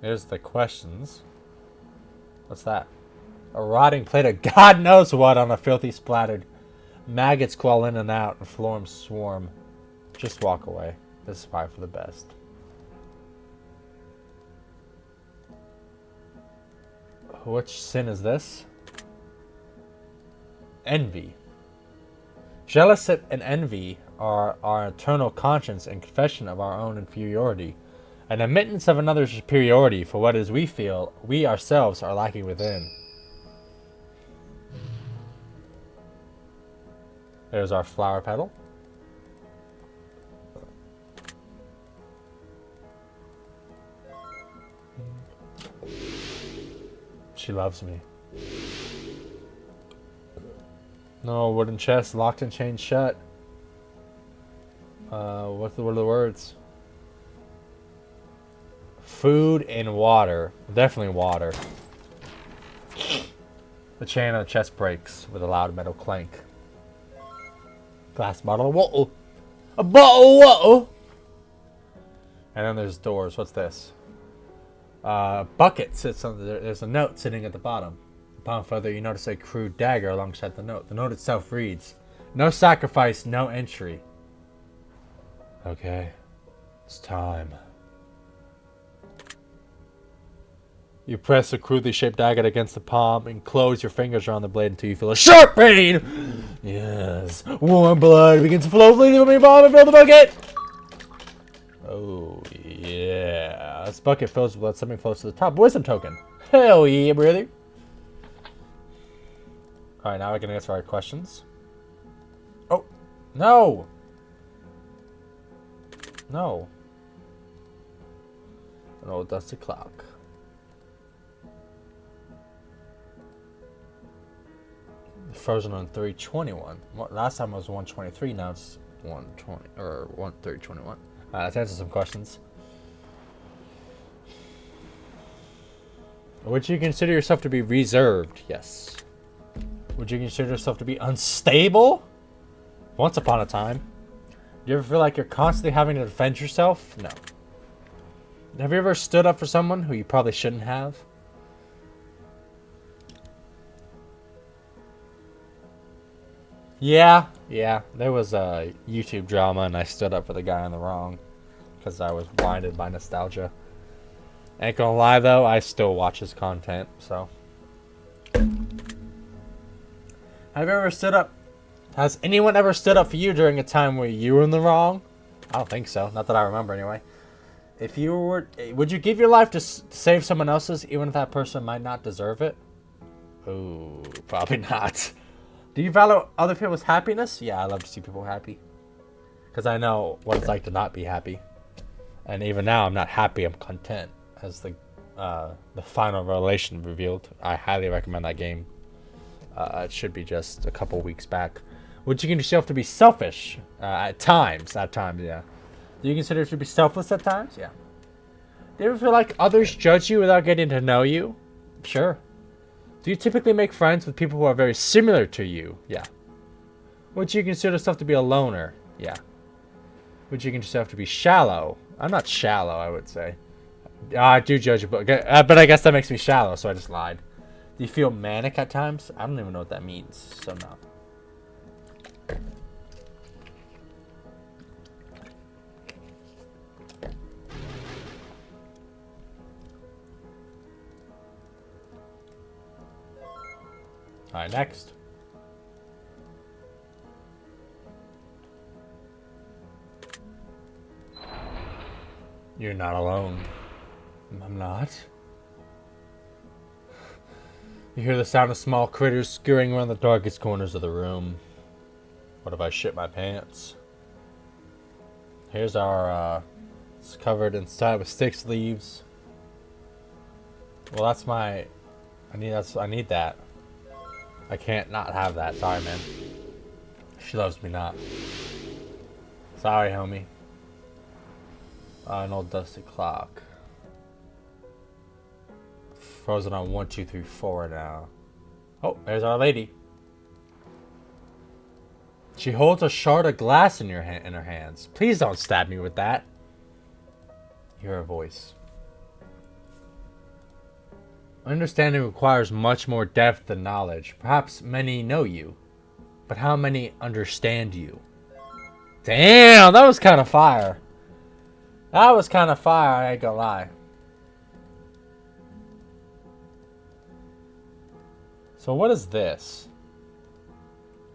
Speaker 1: Here's the questions. What's that? A rotting plate of God knows what on a filthy splattered. Maggots crawl in and out and forms swarm. Just walk away. This is probably for the best. Which sin is this? Envy. Jealousy and envy are our eternal conscience and confession of our own inferiority. An admittance of another's superiority for what is we feel we ourselves are lacking within. There's our flower petal. She loves me. No, wooden chest, locked and chained shut. What are the words? Food and water. Definitely water. The chain on the chest breaks with a loud metal clank. Glass bottle of water. A bottle of water! And then there's doors. What's this? Bucket sits on there's a note sitting at the bottom. Upon further, you notice a crude dagger alongside the note. The note itself reads, "No sacrifice, no entry." Okay, it's time. You press a crudely shaped dagger against the palm and close your fingers around the blade until you feel a sharp pain. Yes, warm blood begins to flow freely from your palm and fill the bucket. Oh yeah, this bucket fills with blood. Something floats to the top. Wisdom token. Hell yeah, brother. All right, now we can answer our questions. Oh no. No. An old dusty clock. Frozen on 321. Last time it was 123. Now it's 120 or 321. Let's answer some questions. Would you consider yourself to be reserved? Yes. Would you consider yourself to be unstable? Once upon a time. Do you ever feel like you're constantly having to defend yourself? No. Have you ever stood up for someone who you probably shouldn't have? Yeah. There was a YouTube drama and I stood up for the guy in the wrong. Because I was blinded by nostalgia. Ain't gonna lie though, I still watch his content, so. Have you ever stood up? Has anyone ever stood up for you during a time where you were in the wrong? I don't think so. Not that I remember anyway. If you were, would you give your life to save someone else's, even if that person might not deserve it? Ooh, probably not. Do you value other people's happiness? Yeah, I love to see people happy. Because I know what it's like to not be happy. And even now, I'm not happy, I'm content. As the final revelation revealed. I highly recommend that game. It should be just a couple weeks back. Would you consider yourself to be selfish? At times, yeah. Do you consider yourself to be selfless at times? Yeah. Do you ever feel like others judge you without getting to know you? Sure. Do you typically make friends with people who are very similar to you? Yeah. Would you consider yourself to be a loner? Yeah. Would you consider yourself to be shallow? I'm not shallow, I would say. I do judge a book, but I guess that makes me shallow, so I just lied. Do you feel manic at times? I don't even know what that means, so no. Alright, next. You're not alone. I'm not. You hear the sound of small critters scurrying around the darkest corners of the room. What if I shit my pants? Here's our, it's covered inside with sticks, leaves. Well, that's my, I need that. I can't not have that. Sorry, man. She loves me not. Sorry, homie. An old dusty clock. Frozen on 1, 2, 3, 4 now. Oh, there's our lady. She holds a shard of glass in her hands. Please don't stab me with that. Hear her voice. Understanding requires much more depth than knowledge. Perhaps many know you, but how many understand you? Damn, that was kind of fire. That was kind of fire, I ain't gonna lie. So what is this?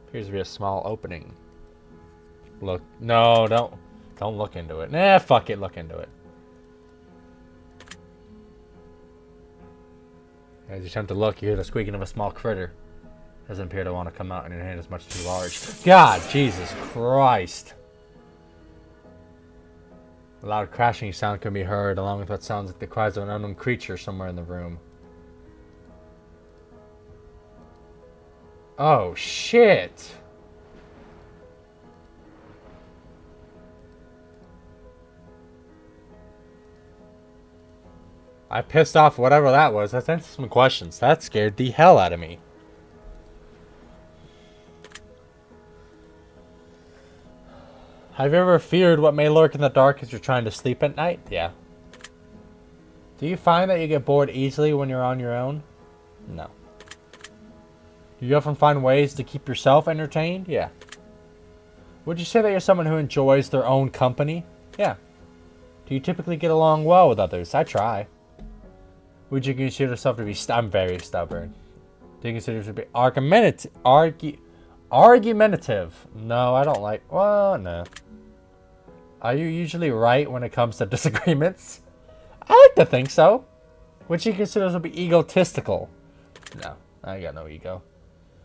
Speaker 1: Appears to be a small opening. Look, no, don't look into it. Nah, fuck it, look into it. As you attempt to look, you hear the squeaking of a small critter. Doesn't appear to want to come out, and your hand is much too large. God, Jesus Christ. A loud crashing sound can be heard, along with what sounds like the cries of an unknown creature somewhere in the room. Oh, shit. I pissed off whatever that was. Let's answer some questions. That scared the hell out of me. Have you ever feared what may lurk in the dark as you're trying to sleep at night? Yeah. Do you find that you get bored easily when you're on your own? No. Do you often find ways to keep yourself entertained? Yeah. Would you say that you're someone who enjoys their own company? Yeah. Do you typically get along well with others? I try. Would you consider yourself to be... I'm very stubborn. Do you consider yourself to be argumentative? No, I don't like... Well, no. Are you usually right when it comes to disagreements? I like to think so. Would you consider yourself to be egotistical? No, I got no ego.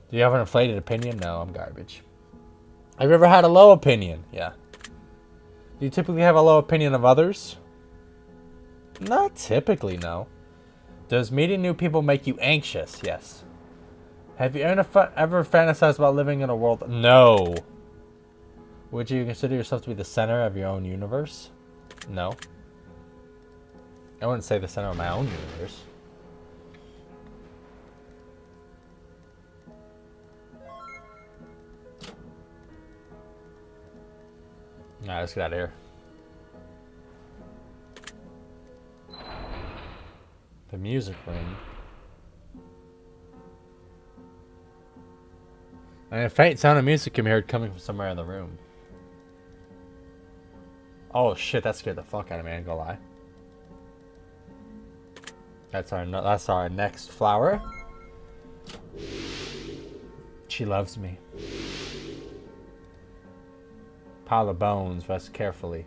Speaker 1: Do you have an inflated opinion? No, I'm garbage. Have you ever had a low opinion? Yeah. Do you typically have a low opinion of others? Not typically, no. Does meeting new people make you anxious? Yes. Have you ever fantasized about living in a world? No. Would you consider yourself to be the center of your own universe? No. I wouldn't say the center of my own universe. Alright, let's get out of here. The music room. And a faint sound of music can be heard coming from somewhere in the room. Oh shit, that scared the fuck out of me, I ain't gonna lie. That's our next flower. She loves me. Pile of bones, rest carefully.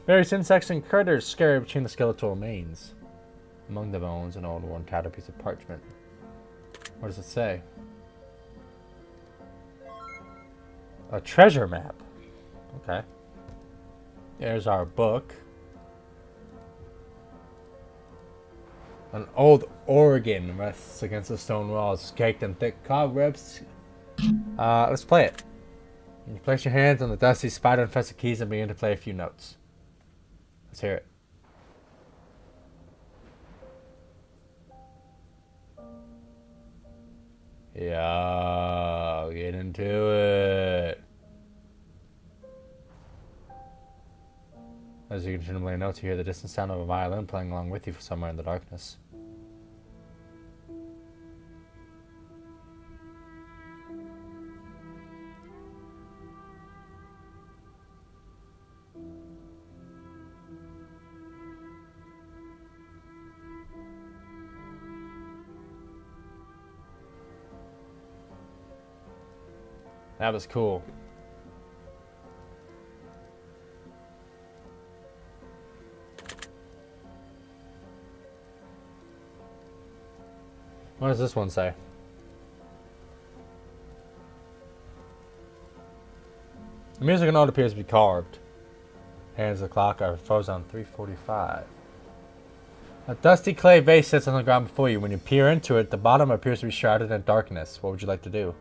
Speaker 1: Various insects and critters scurry between the skeletal remains. Among the bones, an old worn tattered piece of parchment. What does it say? A treasure map. Okay. There's our book. An old organ rests against the stone walls, caked in thick cobwebs. Let's play it. You place your hands on the dusty spider-infested keys and begin to play a few notes. Let's hear it. Yeah, get into it. As you continue to play notes, you hear the distant sound of a violin playing along with you somewhere in the darkness. That was cool. What does this one say? The music note appears to be carved. Hands of the clock are frozen on 3:45. A dusty clay vase sits on the ground before you. When you peer into it, the bottom appears to be shrouded in darkness. What would you like to do?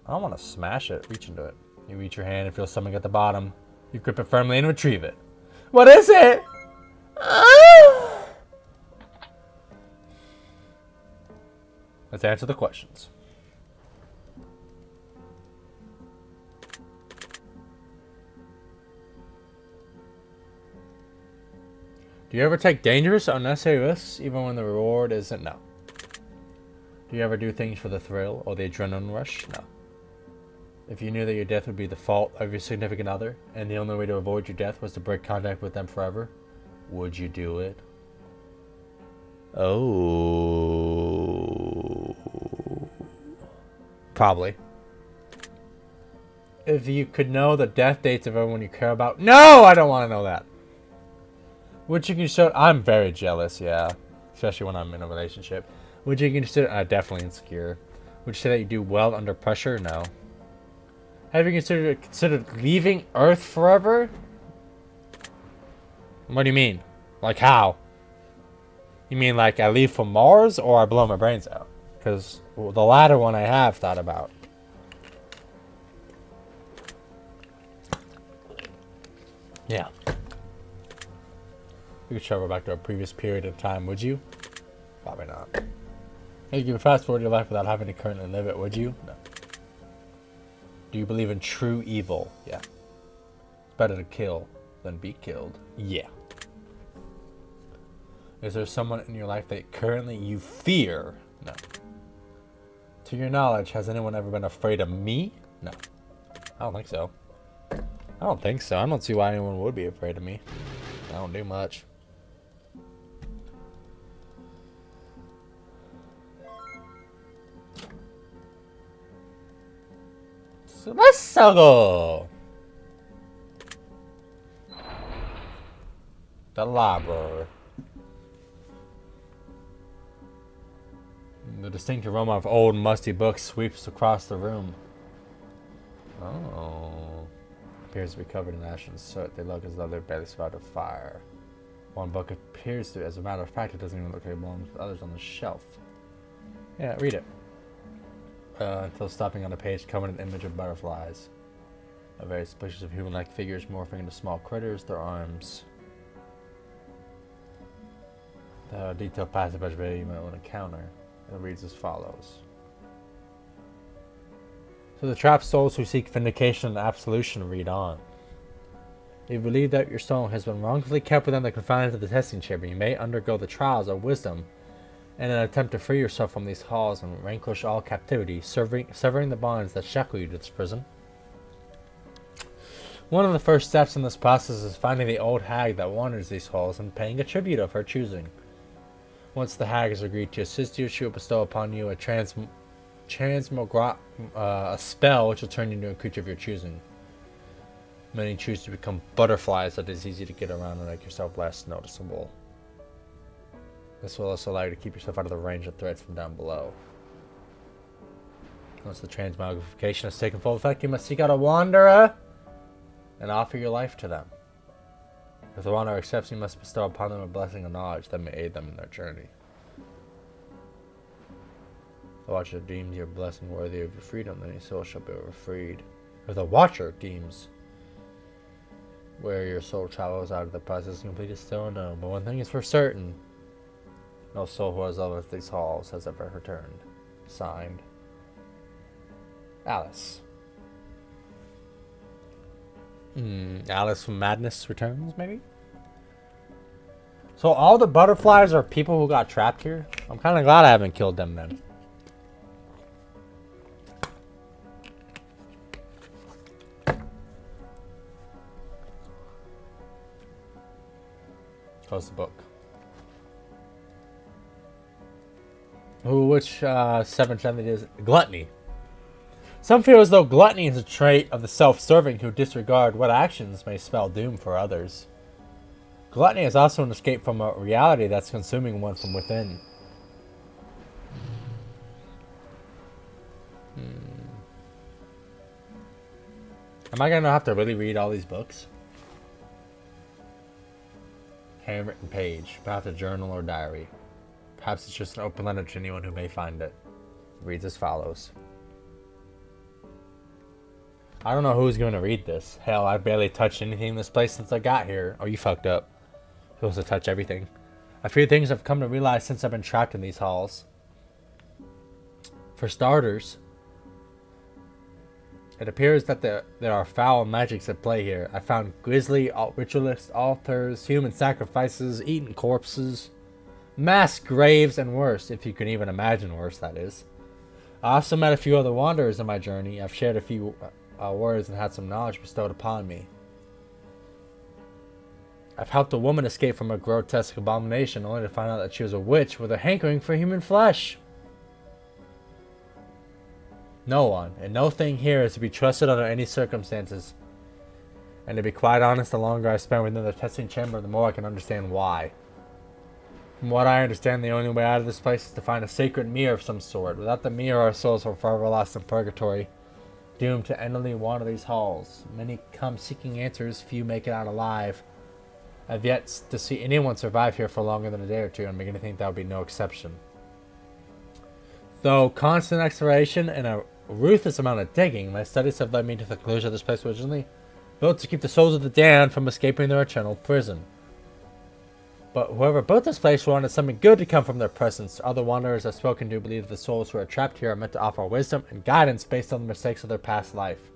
Speaker 1: I don't want to smash it. Reach into it. You reach your hand and feel something at the bottom. You grip it firmly and retrieve it. What is it? Let's answer the questions. Do you ever take dangerous or unnecessary risks even when the reward isn't? No. Do you ever do things for the thrill or the adrenaline rush? No. If you knew that your death would be the fault of your significant other, and the only way to avoid your death was to break contact with them forever, would you do it? Oh. Probably. If you could know the death dates of everyone you care about. No, I don't want to know that. Would you consider... I'm very jealous, yeah. Especially when I'm in a relationship. Would you consider... definitely insecure. Would you say that you do well under pressure? No. Have you considered leaving Earth forever? What do you mean? Like how? You mean like I leave for Mars or I blow my brains out? Because the latter one I have thought about. Yeah. You could travel back to a previous period of time, would you? Probably not. Hey, you could fast forward your life without having to currently live it, would you? No. Do you believe in true evil? Yeah. It's better to kill than be killed. Yeah. Is there someone in your life that currently you fear? No. To your knowledge, has anyone ever been afraid of me? No. I don't think so. I don't think so. I don't see why anyone would be afraid of me. I don't do much. So let's go. The library. The distinct aroma of old, musty books sweeps across the room. Oh. Appears to be covered in ash and soot. They look as though they're barely survived a fire. One book appears to, as a matter of fact, it doesn't even look like it belongs with others on the shelf. Yeah, read it. Until stopping on a page covered in an image of butterflies. A various species of human-like figures morphing into small critters, their arms. The detailed passage you might want to encounter. It reads as follows. So the trapped souls who seek vindication and absolution read on. If you believe that your soul has been wrongfully kept within the confines of the testing chamber, you may undergo the trials of wisdom in an attempt to free yourself from these halls and relinquish all captivity, severing the bonds that shackle you to this prison. One of the first steps in this process is finding the old hag that wanders these halls and paying a tribute of her choosing. Once the hag has agreed to assist you, she will bestow upon you a a spell which will turn you into a creature of your choosing. Many choose to become butterflies that is easy to get around and make yourself less noticeable. This will also allow you to keep yourself out of the range of threats from down below. Once the transmogrification has taken full effect, you must seek out a wanderer and offer your life to them. If the wanderer accepts, you must bestow upon them a blessing of knowledge that may aid them in their journey. The Watcher deems your blessing worthy of your freedom, then your soul shall be freed. If the Watcher deems where your soul travels out of the process complete is still unknown, but one thing is for certain: no soul who has left these halls has ever returned. Signed, Alice. Alice from Madness Returns, maybe? So all the butterflies are people who got trapped here? I'm kind of glad I haven't killed them then. Close the book. Which 770 is gluttony. Some feel as though gluttony is a trait of the self-serving who disregard what actions may spell doom for others. Gluttony is also an escape from a reality that's consuming one from within. Am I gonna have to really read all these books? Handwritten page, perhaps a journal or diary. Perhaps it's just an open letter to anyone who may find it. It reads as follows. I don't know who's going to read this. Hell, I've barely touched anything in this place since I got here. Oh, you fucked up. You're supposed to touch everything. A few things I've come to realize since I've been trapped in these halls. For starters, it appears that there are foul magics at play here. I found grisly ritualist altars, human sacrifices, eaten corpses, mass graves, and worse, if you can even imagine worse, that is. I also met a few other wanderers on my journey. I've shared a few words and had some knowledge bestowed upon me. I've helped a woman escape from a grotesque abomination only to find out that she was a witch with a hankering for human flesh. No one and no thing here is to be trusted under any circumstances. And to be quite honest, the longer I spend within the testing chamber, the more I can understand why. From what I understand, the only way out of this place is to find a sacred mirror of some sort. Without the mirror, our souls are forever lost in purgatory, doomed to endlessly wander these halls. Many come seeking answers, few make it out alive. I've yet to see anyone survive here for longer than a day or two, and I'm beginning to think that would be no exception. Though constant exploration and a ruthless amount of digging, my studies have led me to the conclusion this place was originally built to keep the souls of the damned from escaping their eternal prison. But whoever built this place wanted something good to come from their presence. Other wanderers I've spoken to believe the souls who are trapped here are meant to offer wisdom and guidance based on the mistakes of their past life.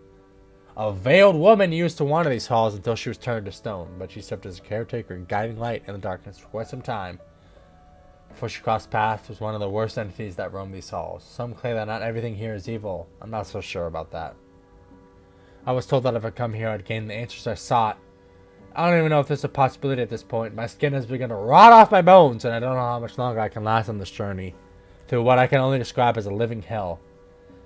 Speaker 1: A veiled woman used to wander these halls until she was turned to stone, but she served as a caretaker and guiding light in the darkness for quite some time. Before she crossed paths with one of the worst entities that roam these halls. Some claim that not everything here is evil. I'm not so sure about that. I was told that if I come here I'd gain the answers I sought. I don't even know if there's a possibility at this point. My skin has begun to rot off my bones, and I don't know how much longer I can last on this journey through what I can only describe as a living hell.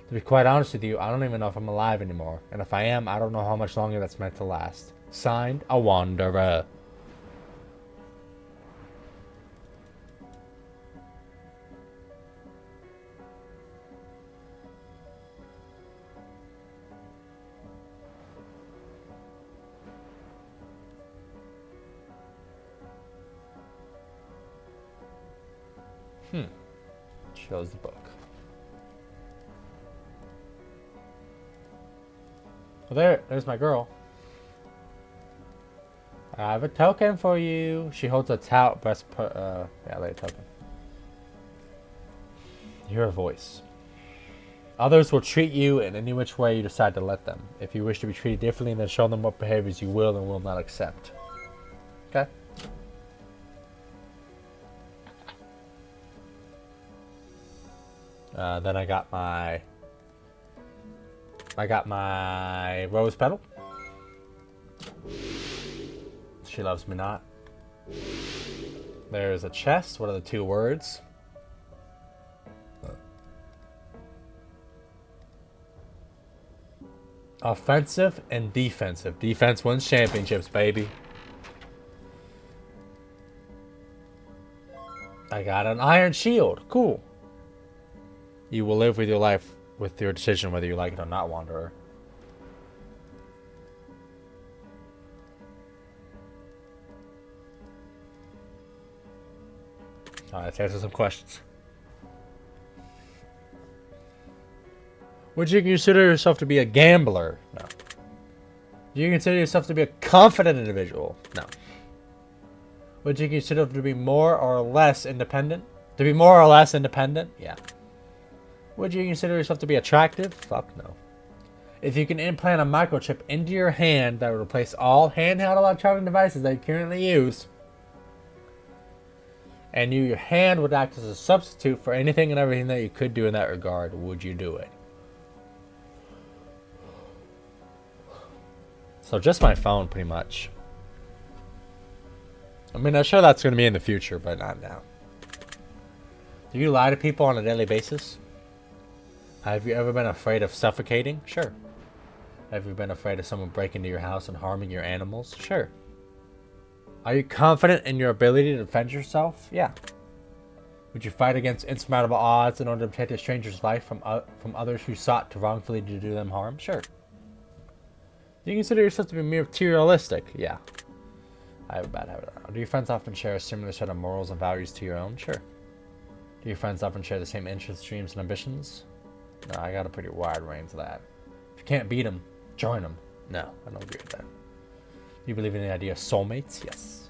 Speaker 1: To be quite honest with you, I don't even know if I'm alive anymore, and if I am, I don't know how much longer that's meant to last. Signed, a wanderer. Shows the book. Well, there's my girl. I have a token for you. She holds a tout lay a token. Your voice. Others will treat you in any which way you decide to let them. If you wish to be treated differently, then show them what behaviors you will and will not accept. Okay. Then I got my rose petal. She loves me not. There's a chest. What are the 2 words? Offensive and defensive. Defense wins championships, baby. I got an iron shield. Cool. You will live with your life with your decision whether you like it or not, Wanderer. Alright, let's answer some questions. Would you consider yourself to be a gambler? No. Do you consider yourself to be a confident individual? No. Would you consider to be more or less independent? To be more or less independent? Yeah. Would you consider yourself to be attractive? Fuck no. If you can implant a microchip into your hand that would replace all handheld electronic devices that you currently use, and your hand would act as a substitute for anything and everything that you could do in that regard, would you do it? So just my phone, pretty much. I mean, I'm sure that's going to be in the future, but not now. Do you lie to people on a daily basis? Have you ever been afraid of suffocating? Sure. Have you been afraid of someone breaking into your house and harming your animals? Sure. Are you confident in your ability to defend yourself? Yeah. Would you fight against insurmountable odds in order to protect a stranger's life from others who sought to wrongfully do them harm? Sure. Do you consider yourself to be materialistic? Yeah. I have a bad habit. Do your friends often share a similar set of morals and values to your own? Sure. Do your friends often share the same interests, dreams, and ambitions? No, I got a pretty wide range of that. If you can't beat them, join them. No, I don't agree with that. Do you believe in the idea of soulmates? Yes.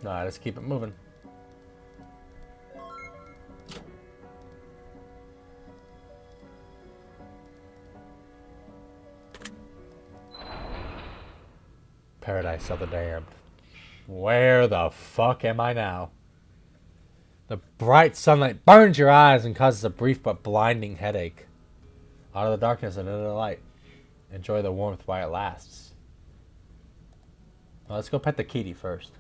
Speaker 1: No, let's keep it moving. Paradise of the Damned. Where the fuck am I now? The bright sunlight burns your eyes and causes a brief but blinding headache. Out of the darkness and into the light. Enjoy the warmth while it lasts. Well, let's go pet the kitty first.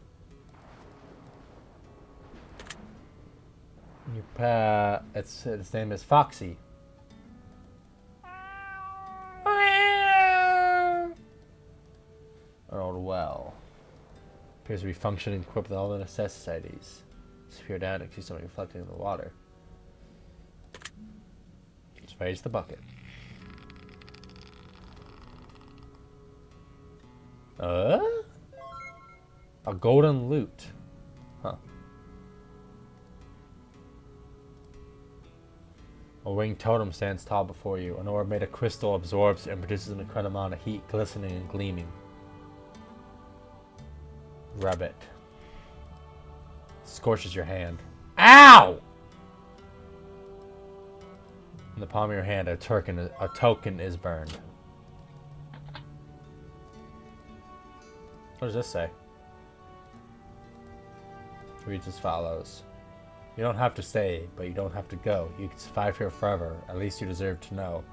Speaker 1: Its name is Foxy. An old well. Appears to be functioning, equipped with all the necessities. Peer down and see something reflecting in the water. Let's raise the bucket. A golden lute. Huh. A winged totem stands tall before you. An orb made of crystal absorbs and produces an incredible amount of heat, glistening and gleaming. Rub it. Scorches your hand. Ow! In the palm of your hand, a token is burned. What does this say? It reads as follows. You don't have to stay, but you don't have to go. You can survive here forever. At least you deserve to know.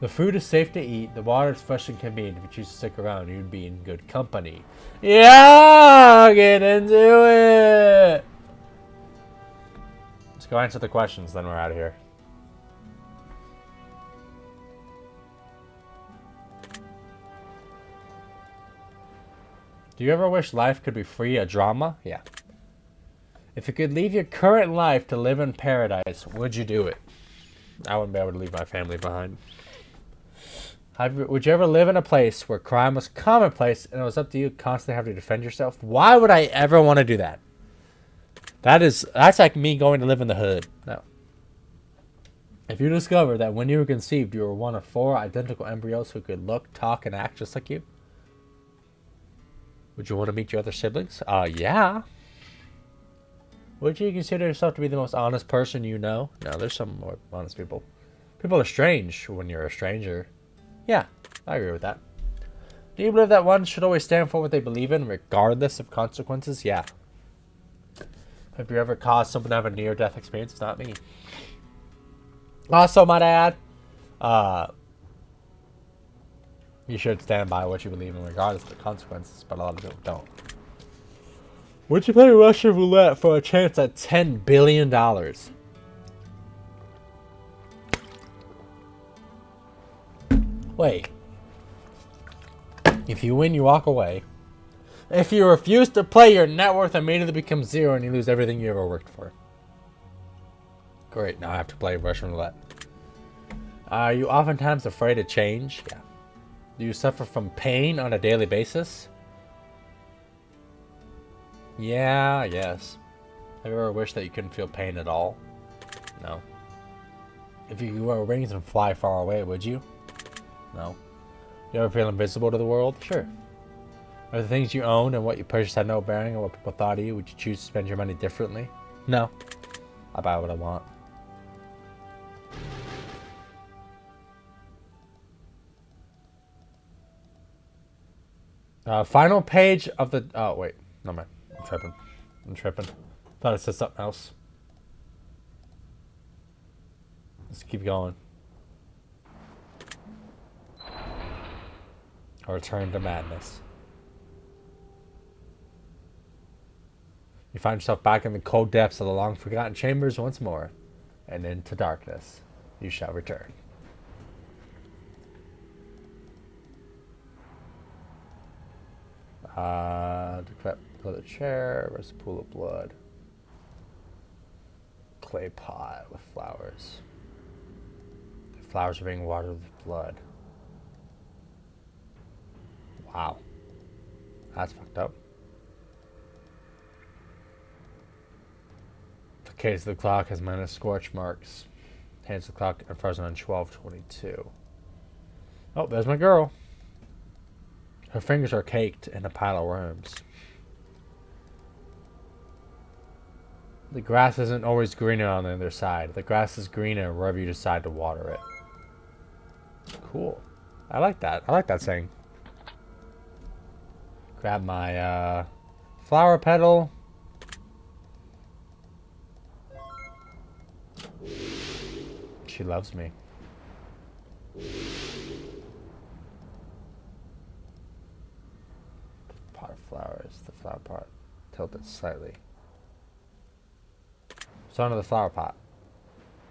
Speaker 1: The food is safe to eat. The water is fresh and convenient. If you choose to stick around, you'd be in good company. Yeah! Get into it! Let's go answer the questions, then we're out of here. Do you ever wish life could be free of drama? Yeah. If you could leave your current life to live in paradise, would you do it? I wouldn't be able to leave my family behind. Would you ever live in a place where crime was commonplace and it was up to you to constantly have to defend yourself? Why would I ever want to do that? That's like me going to live in the hood. No. If you discovered that when you were conceived, you were one of 4 identical embryos who could look, talk, and act just like you, would you want to meet your other siblings? Yeah. Would you consider yourself to be the most honest person you know? No, there's some more honest people. People are strange when you're a stranger. Yeah, I agree with that. Do you believe that one should always stand for what they believe in, regardless of consequences? Yeah. Have you ever caused someone to have a near-death experience? Not me. Also, might I add, you should stand by what you believe in, regardless of the consequences, but a lot of people don't. Would you play Russian roulette for a chance at $10 billion? Wait. If you win, you walk away. If you refuse to play, your net worth immediately becomes zero and you lose everything you ever worked for. Great, now I have to play Russian roulette. Are you oftentimes afraid of change? Yeah. Do you suffer from pain on a daily basis? Yeah, yes. Have you ever wished that you couldn't feel pain at all? No. If you wear wings and fly far away, would you? No. You ever feel invisible to the world? Sure. Are the things you own and what you purchase had no bearing on what people thought of you? Would you choose to spend your money differently? No. I buy what I want. Final page of the... Oh, wait. No, man. I'm tripping. Thought it said something else. Let's keep going. A return to madness. You find yourself back in the cold depths of the long-forgotten chambers once more, and into darkness you shall return. Decrepit leather chair, there's a pool of blood. Clay pot with flowers. The flowers are being watered with blood. Wow. That's fucked up. The case of the clock has minor scorch marks. Hands the clock are frozen on 12:22. Oh, there's my girl. Her fingers are caked in a pile of worms. The grass isn't always greener on the other side. The grass is greener wherever you decide to water it. Cool. I like that. I like that saying. Grab my flower petal. She loves me. Pot of flowers. The flower pot tilted slightly. So under the flower pot.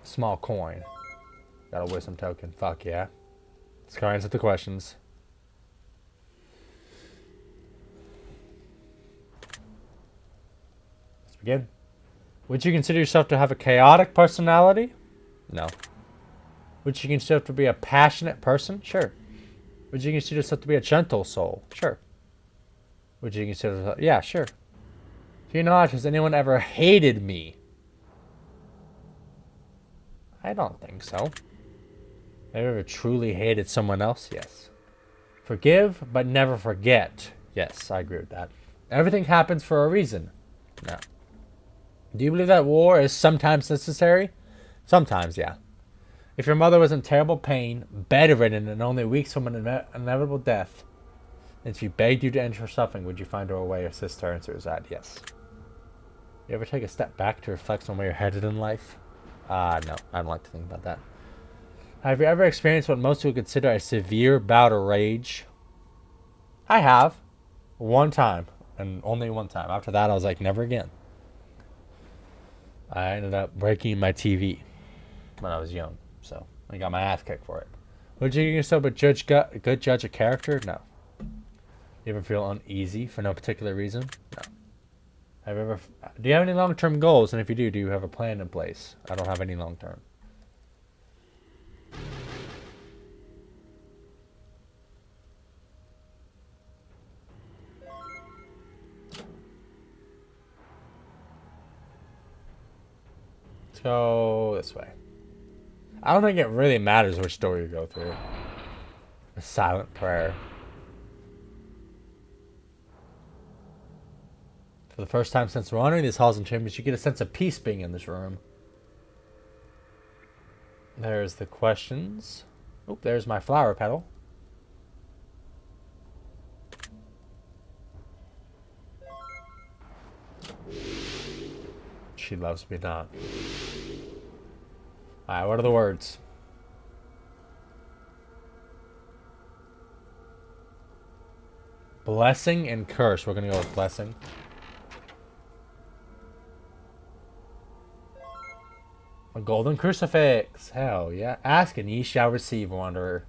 Speaker 1: Small coin. Got a wisdom token. Fuck yeah. Let's go answer the questions. Let's begin. Would you consider yourself to have a chaotic personality? No. Would you consider yourself to be a passionate person? Sure. Would you consider yourself to be a gentle soul? Sure. Would you consider yourself... Yeah, sure. To your knowledge, has anyone ever hated me? I don't think so. Have you ever truly hated someone else? Yes. Forgive, but never forget. Yes, I agree with that. Everything happens for a reason. No. Do you believe that war is sometimes necessary? Sometimes, yeah. If your mother was in terrible pain, bedridden, and only weeks from an inevitable death, and she begged you to end her suffering, would you find her a way or assist her? Answer is that yes. You ever take a step back to reflect on where you're headed in life? No, I don't like to think about that. Have you ever experienced what most would consider a severe bout of rage? I have. One time. And only one time. After that, I was like, never again. I ended up breaking my TV when I was young. So, I got my ass kicked for it. Would you give yourself a good judge of character? No. You ever feel uneasy for no particular reason? No. Do you have any long-term goals? And if you do you have a plan in place? I don't have any long-term. Let's go this way. I don't think it really matters which door you go through. A silent prayer. For the first time since wandering these halls and chambers, you get a sense of peace being in this room. There's the questions. Oop, there's my flower petal. She loves me not. Alright, what are the words? Blessing and curse. We're gonna go with blessing. A golden crucifix. Hell yeah. Ask and ye shall receive, wanderer.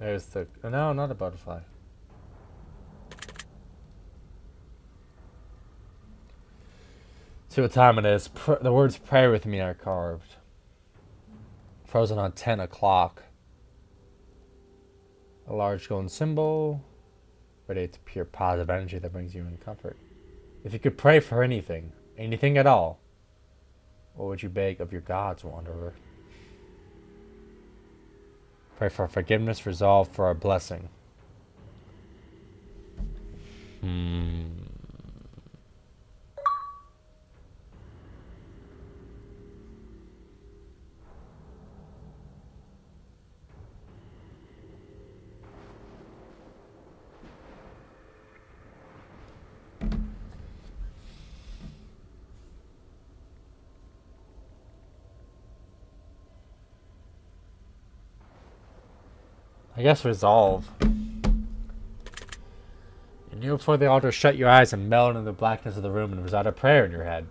Speaker 1: There's the... No, not a butterfly. See what time it is. The words pray with me are carved. Frozen on 10 o'clock. A large golden symbol. Radiates pure positive energy that brings you in comfort. If you could pray for anything, anything at all, what would you beg of your gods, wanderer? Pray for forgiveness, resolve for a blessing. I guess resolve. You knew before the altar, shut your eyes and melt into the blackness of the room and recite a prayer in your head.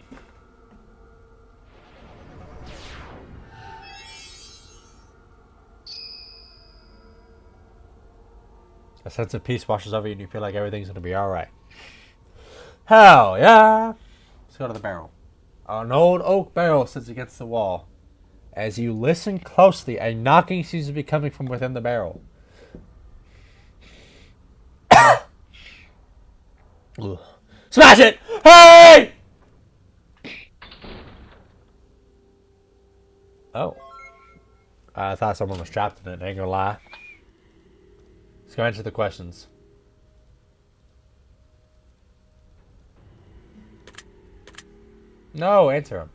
Speaker 1: A sense of peace washes over you and you feel like everything's going to be alright. Hell yeah! Let's go to the barrel. An old oak barrel sits against the wall. As you listen closely, a knocking seems to be coming from within the barrel. Smash it! Hey! Oh. I thought someone was trapped in it, ain't gonna lie. Let's go answer the questions. No, answer them.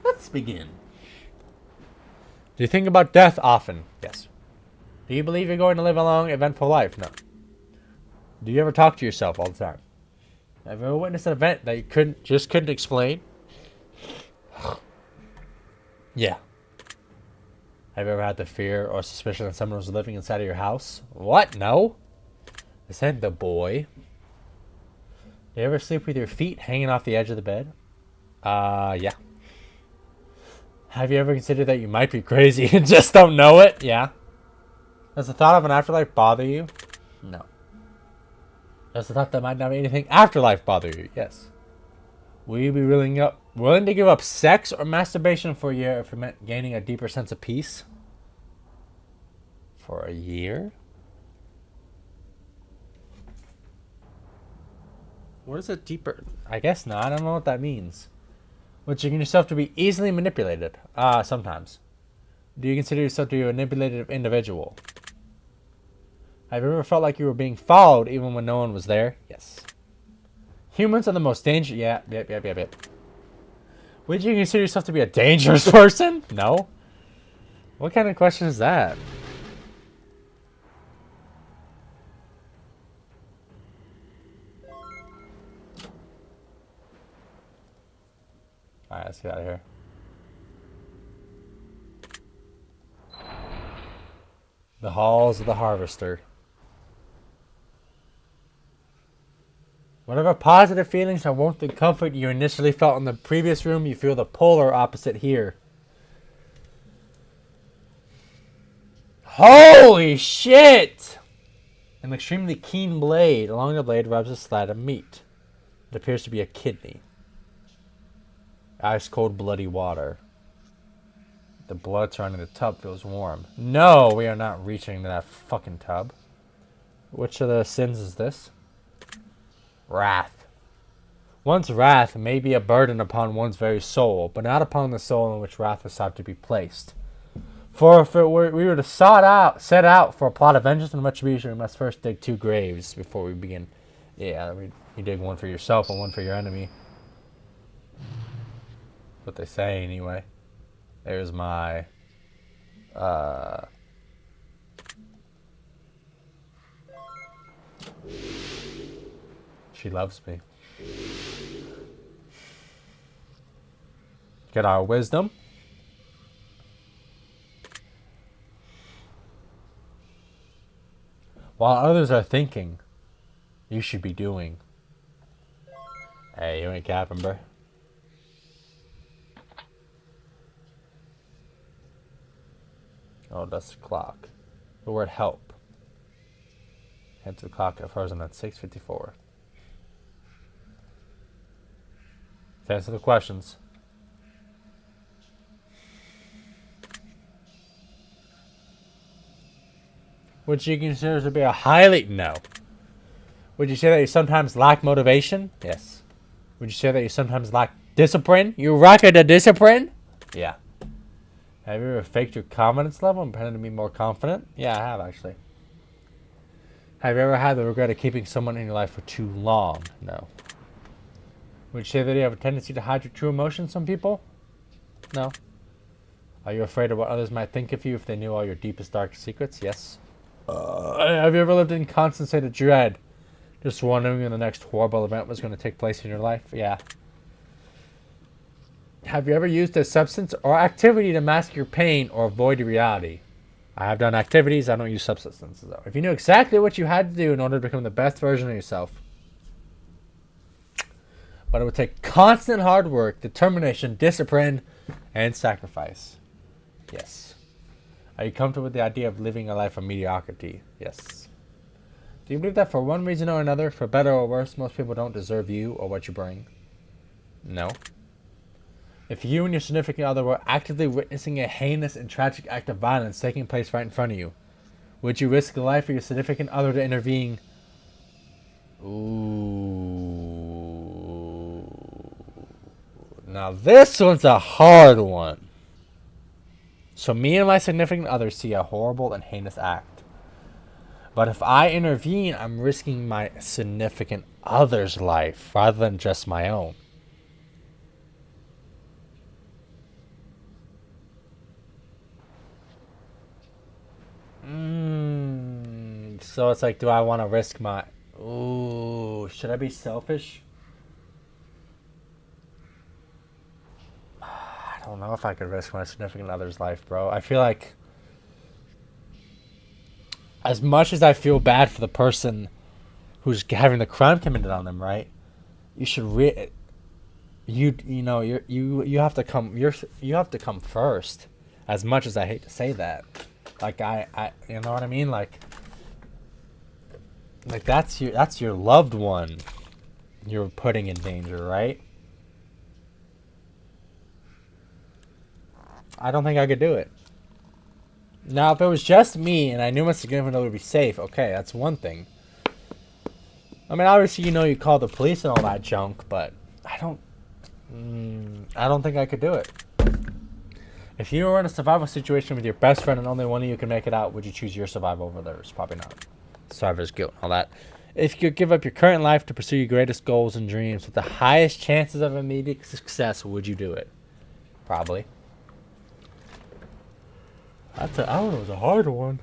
Speaker 1: Let's begin. Do you think about death often? Yes. Do you believe you're going to live a long, eventful life? No. Do you ever talk to yourself all the time? Have you ever witnessed an event that you couldn't explain? Yeah. Have you ever had the fear or suspicion that someone was living inside of your house? What? No. This ain't the boy. Do you ever sleep with your feet hanging off the edge of the bed? Yeah. Have you ever considered that you might be crazy and just don't know it? Yeah. Does the thought of an afterlife bother you? No. Does the thought that might not be anything afterlife bother you? Yes. Will you be willing to give up sex or masturbation for a year if it meant gaining a deeper sense of peace? For a year? What is a deeper... I guess not. I don't know what that means. Would you consider yourself to be easily manipulated? Sometimes. Do you consider yourself to be a manipulative individual? Have you ever felt like you were being followed even when no one was there? Yes. Humans are the most dangerous... Yeah, yep. Would you consider yourself to be a dangerous person? No. What kind of question is that? Alright, let's get out of here. The halls of the harvester. Whatever positive feelings and warmth and comfort you initially felt in the previous room, you feel the polar opposite here. Holy shit! An extremely keen blade. Along the blade rubs a slat of meat. It appears to be a kidney. Ice cold bloody water. The blood surrounding the tub feels warm. No, we are not reaching that fucking tub. Which of the sins is this? Wrath. One's wrath may be a burden upon one's very soul, but not upon the soul in which wrath is sought to be placed. For if we were to set out for a plot of vengeance and retribution, we must first dig 2 graves before we begin. Yeah, you dig one for yourself and one for your enemy. What they say anyway. There's my she loves me. Get our wisdom. While others are thinking, you should be doing. Hey, you ain't capping, bro. Oh, that's the clock. The word help. Hence the clock at frozen at 6:54. To answer the questions. Would you consider to be a highly... No. Would you say that you sometimes lack motivation? Yes. Would you say that you sometimes lack discipline? You lack the discipline? Yeah. Have you ever faked your confidence level and pretended to be more confident? Yeah, I have, actually. Have you ever had the regret of keeping someone in your life for too long? No. Would you say that you have a tendency to hide your true emotions, some people? No. Are you afraid of what others might think of you if they knew all your deepest, darkest secrets? Yes. Have you ever lived in constant state of dread? Just wondering when the next horrible event was going to take place in your life? Yeah. Have you ever used a substance or activity to mask your pain or avoid reality? I have done activities. I don't use substances, though. If you knew exactly what you had to do in order to become the best version of yourself, but it would take constant hard work, determination, discipline, and sacrifice. Yes. Are you comfortable with the idea of living a life of mediocrity? Yes. Do you believe that for one reason or another, for better or worse, most people don't deserve you or what you bring? No. If you and your significant other were actively witnessing a heinous and tragic act of violence taking place right in front of you, would you risk the life of your significant other to intervene? Ooh. Now this one's a hard one. So me and my significant other see a horrible and heinous act. But if I intervene, I'm risking my significant other's life rather than just my own. So it's like, do I want to risk my... Ooh, should I be selfish? I don't know if I could risk my significant other's life, bro. I feel like... As much as I feel bad for the person who's having the crime committed on them, right? You should you have to come first. As much as I hate to say that, like I you know what I mean, like that's your loved one you're putting in danger, right? I don't think I could do it. Now, if it was just me and I knew my significant other would be safe, okay, that's one thing. I mean, obviously, you call the police and all that junk, but I don't think I could do it. If you were in a survival situation with your best friend and only one of you can make it out, would you choose your survival over theirs? Probably not. Survivor's guilt and all that. If you could give up your current life to pursue your greatest goals and dreams with the highest chances of immediate success, would you do it? Probably. That one was a hard one.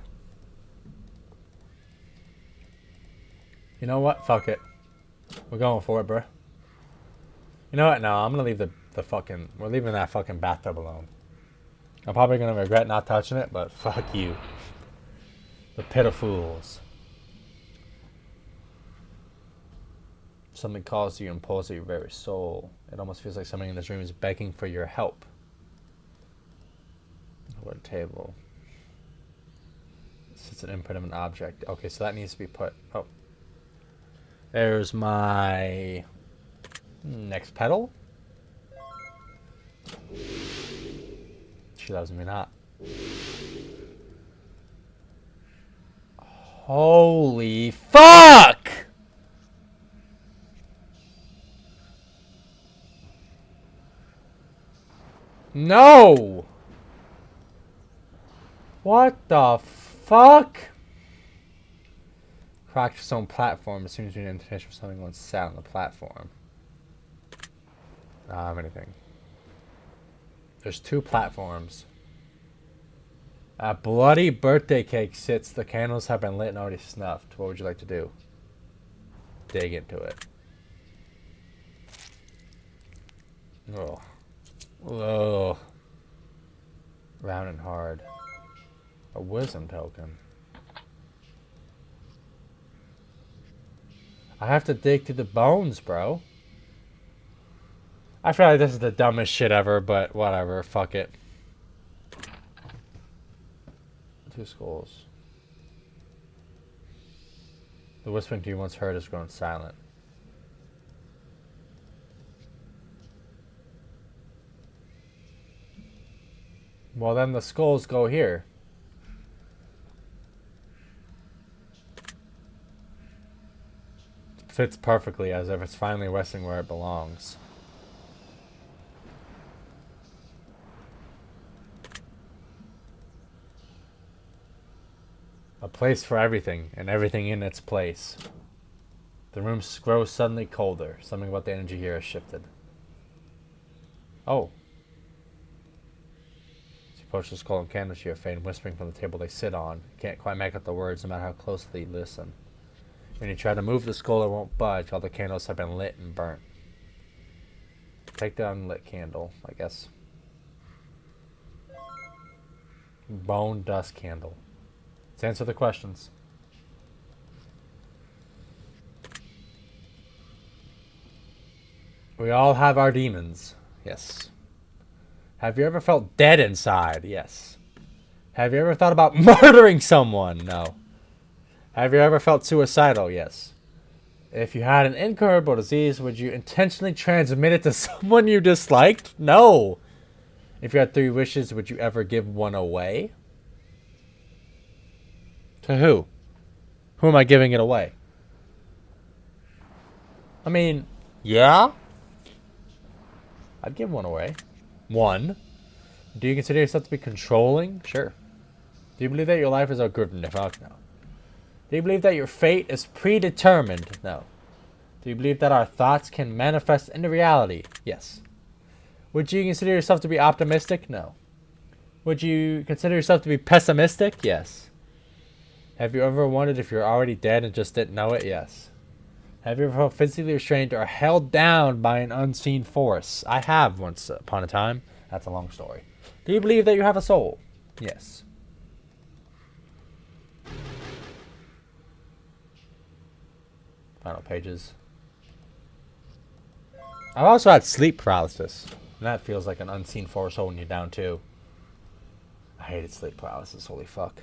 Speaker 1: You know what? Fuck it. We're going for it, bro. You know what? No, I'm gonna leave the fucking... We're leaving that fucking bathtub alone. I'm probably gonna regret not touching it, but fuck you. The pit of fools. Something calls to you and pulls at your very soul. It almost feels like something in this room is begging for your help. Word table. It's an input of an object. Okay, so that needs to be put... Oh. There's my... next pedal. She loves me not. Holy fuck! No! What the fuck? Cracked stone platform as soon as you need to something once sat on the platform. I don't have anything. There's 2 platforms. A bloody birthday cake sits. The candles have been lit and already snuffed. What would you like to do? Dig into it. Oh. Oh. Round and hard. A wisdom token. I have to dig through the bones, bro. I feel like this is the dumbest shit ever, but whatever. Fuck it. 2 skulls. The whispering you once heard has grown silent. Well, then the skulls go here. It fits perfectly, as if it's finally resting where it belongs. A place for everything, and everything in its place. The room grows suddenly colder. Something about the energy here has shifted. Oh. As you approach the skull and candles, you hear faint whispering from the table they sit on. You can't quite make out the words, no matter how closely you listen. When you try to move the skull, it won't budge. All the candles have been lit and burnt. Take the unlit candle, I guess. Bone dust candle. Let's answer the questions. We all have our demons. Yes. Have you ever felt dead inside? Yes. Have you ever thought about murdering someone? No. Have you ever felt suicidal? Yes. If you had an incurable disease, would you intentionally transmit it to someone you disliked? No. If you had 3 wishes, would you ever give one away? To who? Who am I giving it away? I mean, yeah. I'd give one away. 1. Do you consider yourself to be controlling? Sure. Do you believe that your life is a good? Fuck no. Do you believe that your fate is predetermined? No. Do you believe that our thoughts can manifest into reality? Yes. Would you consider yourself to be optimistic? No. Would you consider yourself to be pessimistic? Yes. Have you ever wondered if you're already dead and just didn't know it? Yes. Have you ever felt physically restrained or held down by an unseen force? I have once upon a time. That's a long story. Do you believe that you have a soul? Yes. Final pages. I've also had sleep paralysis. And that feels like an unseen force holding you down too. I hated sleep paralysis. Holy fuck.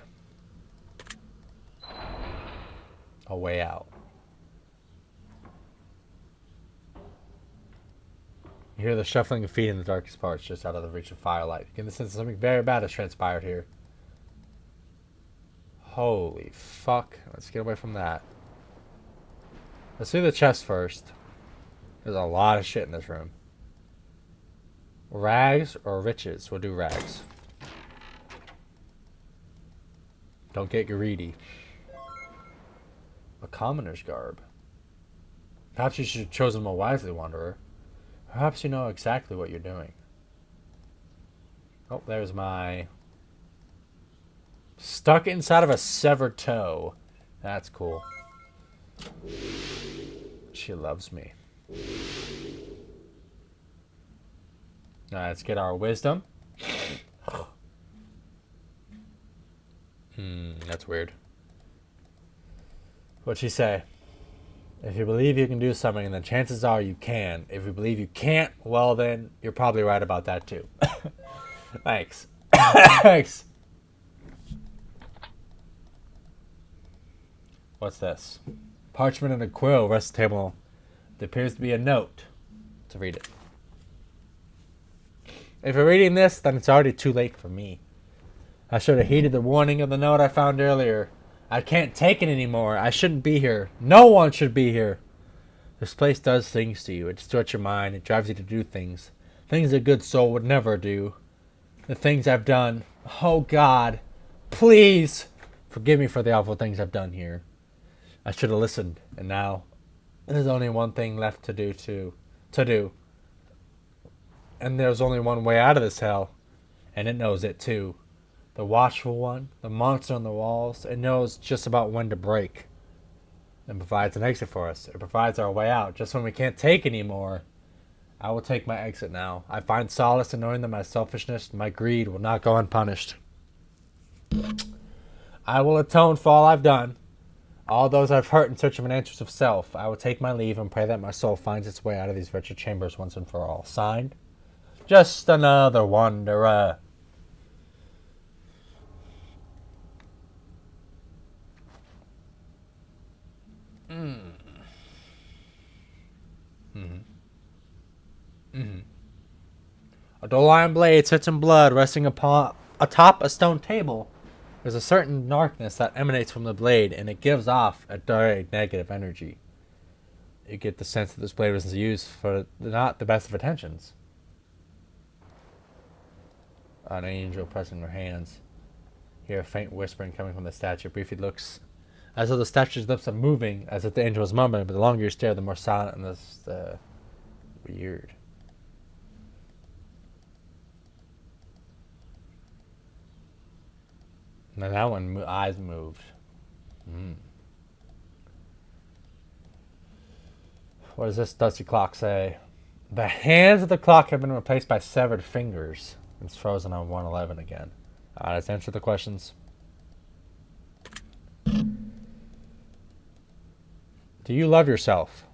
Speaker 1: A way out. You hear the shuffling of feet in the darkest parts, just out of the reach of firelight. You get the sense that something very bad has transpired here. Holy fuck. Let's get away from that. Let's do the chest first. There's a lot of shit in this room. Rags or riches? We'll do rags. Don't get greedy. A commoner's garb. Perhaps you should have chosen more wisely, Wanderer. Perhaps you know exactly what you're doing. Oh, there's my... Stuck inside of a severed toe. That's cool. She loves me. Alright, let's get our wisdom. That's weird. What'd she say? If you believe you can do something, then chances are you can. If you believe you can't, well then, you're probably right about that too. Thanks. Thanks. What's this? Parchment and a quill rest the table. There appears to be a note. To read it. If you're reading this, then it's already too late for me. I should have heeded the warning of the note I found earlier. I can't take it anymore. I shouldn't be here. No one should be here. This place does things to you. It distorts your mind. It drives you to do things. Things a good soul would never do. The things I've done. Oh God. Please forgive me for the awful things I've done here. I should have listened, and now there's only one thing left to do. And there's only one way out of this hell, and it knows it too. The watchful one, the monster on the walls, it knows just about when to break. And provides an exit for us. It provides our way out just when we can't take anymore. I will take my exit now. I find solace in knowing that my selfishness, my greed will not go unpunished. I will atone for all I've done. All those I've hurt in search of an answer of self. I will take my leave and pray that my soul finds its way out of these wretched chambers once and for all. Signed, just another wanderer. A dull iron blade sits in blood, resting atop a stone table. There's a certain darkness that emanates from the blade, and it gives off a very negative energy. You get the sense that this blade was used for not the best of intentions. An angel pressing her hands. Hear a faint whispering coming from the statue. Briefly looks as though the statue's lips are moving, as if the angel was mumbling, but the longer you stare, the more silent and this weird. Now that one, eyes moved. What does this dusty clock say? The hands of the clock have been replaced by severed fingers. It's frozen on 111 again. Alright, let's answer the questions. Do you love yourself?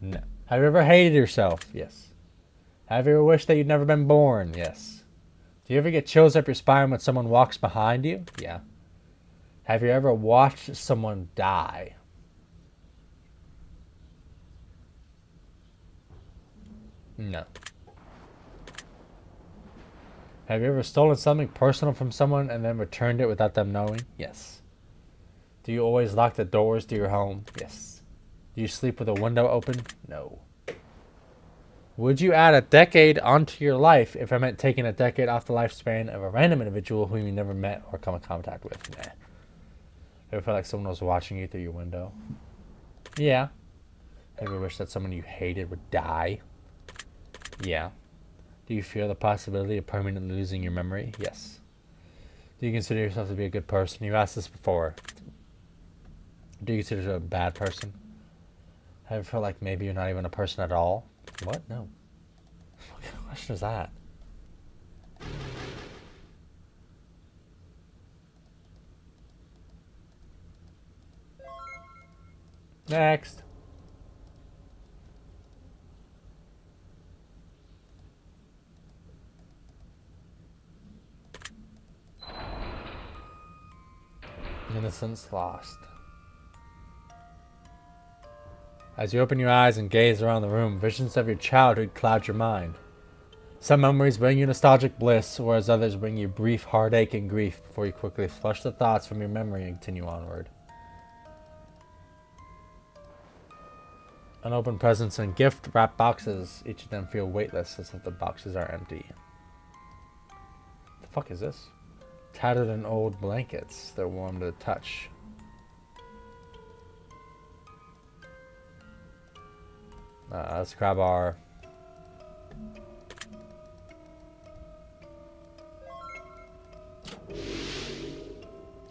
Speaker 1: No. Have you ever hated yourself? Yes. Have you ever wished that you'd never been born? Yes. Do you ever get chills up your spine when someone walks behind you? Yeah. Have you ever watched someone die? No. Have you ever stolen something personal from someone and then returned it without them knowing? Yes. Do you always lock the doors to your home? Yes. Do you sleep with a window open? No. Would you add a decade onto your life if it meant taking a decade off the lifespan of a random individual whom you never met or come in contact with? Nah. Ever felt like someone was watching you through your window? Yeah. Ever wish that someone you hated would die? Yeah. Do you fear the possibility of permanently losing your memory? Yes. Do you consider yourself to be a good person? You've asked this before. Do you consider yourself a bad person? Have you ever felt like maybe you're not even a person at all? What? No. What kind of question is that? Next. Innocence lost. As you open your eyes and gaze around the room, visions of your childhood cloud your mind. Some memories bring you nostalgic bliss, whereas others bring you brief heartache and grief before you quickly flush the thoughts from your memory and continue onward. Unopened presents and gift-wrapped boxes, each of them feel weightless as if the boxes are empty. The fuck is this? Tattered and old blankets, they're warm to the touch. Let's grab our...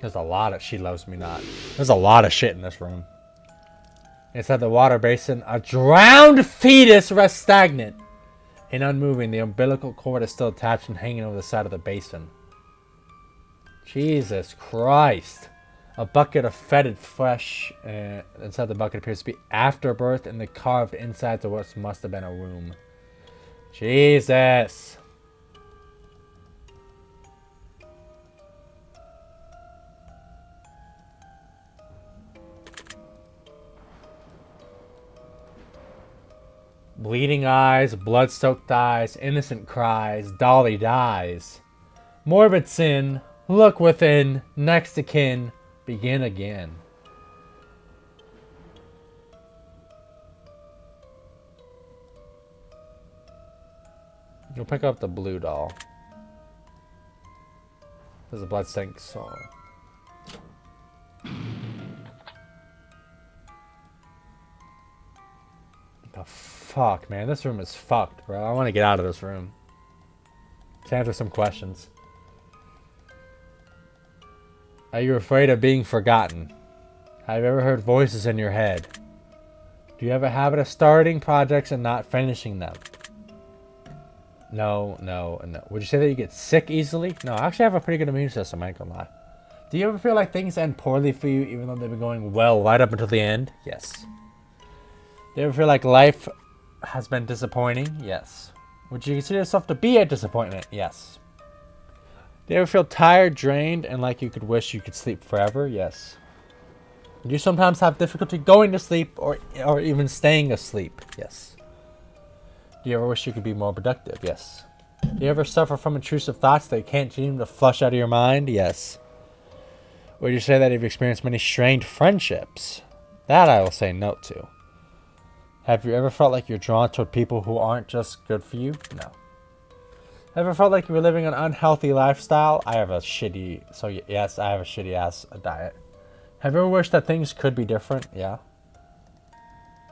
Speaker 1: There's a lot of... She loves me not. There's a lot of shit in this room. Inside the water basin, a drowned fetus rests stagnant and unmoving. The umbilical cord is still attached and hanging over the side of the basin. Jesus Christ. A bucket of fetid flesh inside the bucket appears to be afterbirth and the carved insides of what must have been a womb. Jesus. Bleeding eyes, blood-soaked eyes, innocent cries, Dolly dies. Morbid sin, look within, next to kin, begin again. You'll pick up the blue doll. There's a bloodstink song. The fuck, man? This room is fucked, bro. I want to get out of this room. To answer some questions. Are you afraid of being forgotten? Have you ever heard voices in your head? Do you have a habit of starting projects and not finishing them? No, no, no. Would you say that you get sick easily? No, I actually have a pretty good immune system, I ain't gonna lie. Do you ever feel like things end poorly for you even though they've been going well right up until the end? Yes. Do you ever feel like life has been disappointing? Yes. Would you consider yourself to be a disappointment? Yes. Do you ever feel tired, drained, and like you could wish you could sleep forever? Yes. Do you sometimes have difficulty going to sleep or even staying asleep? Yes. Do you ever wish you could be more productive? Yes. Do you ever suffer from intrusive thoughts that you can't seem to flush out of your mind? Yes. Would you say that you've experienced many strained friendships? That I will say no to. Have you ever felt like you're drawn toward people who aren't just good for you? No. Ever felt like you were living an unhealthy lifestyle? I have a shitty... So yes, I have a shitty ass diet. Have you ever wished that things could be different? Yeah.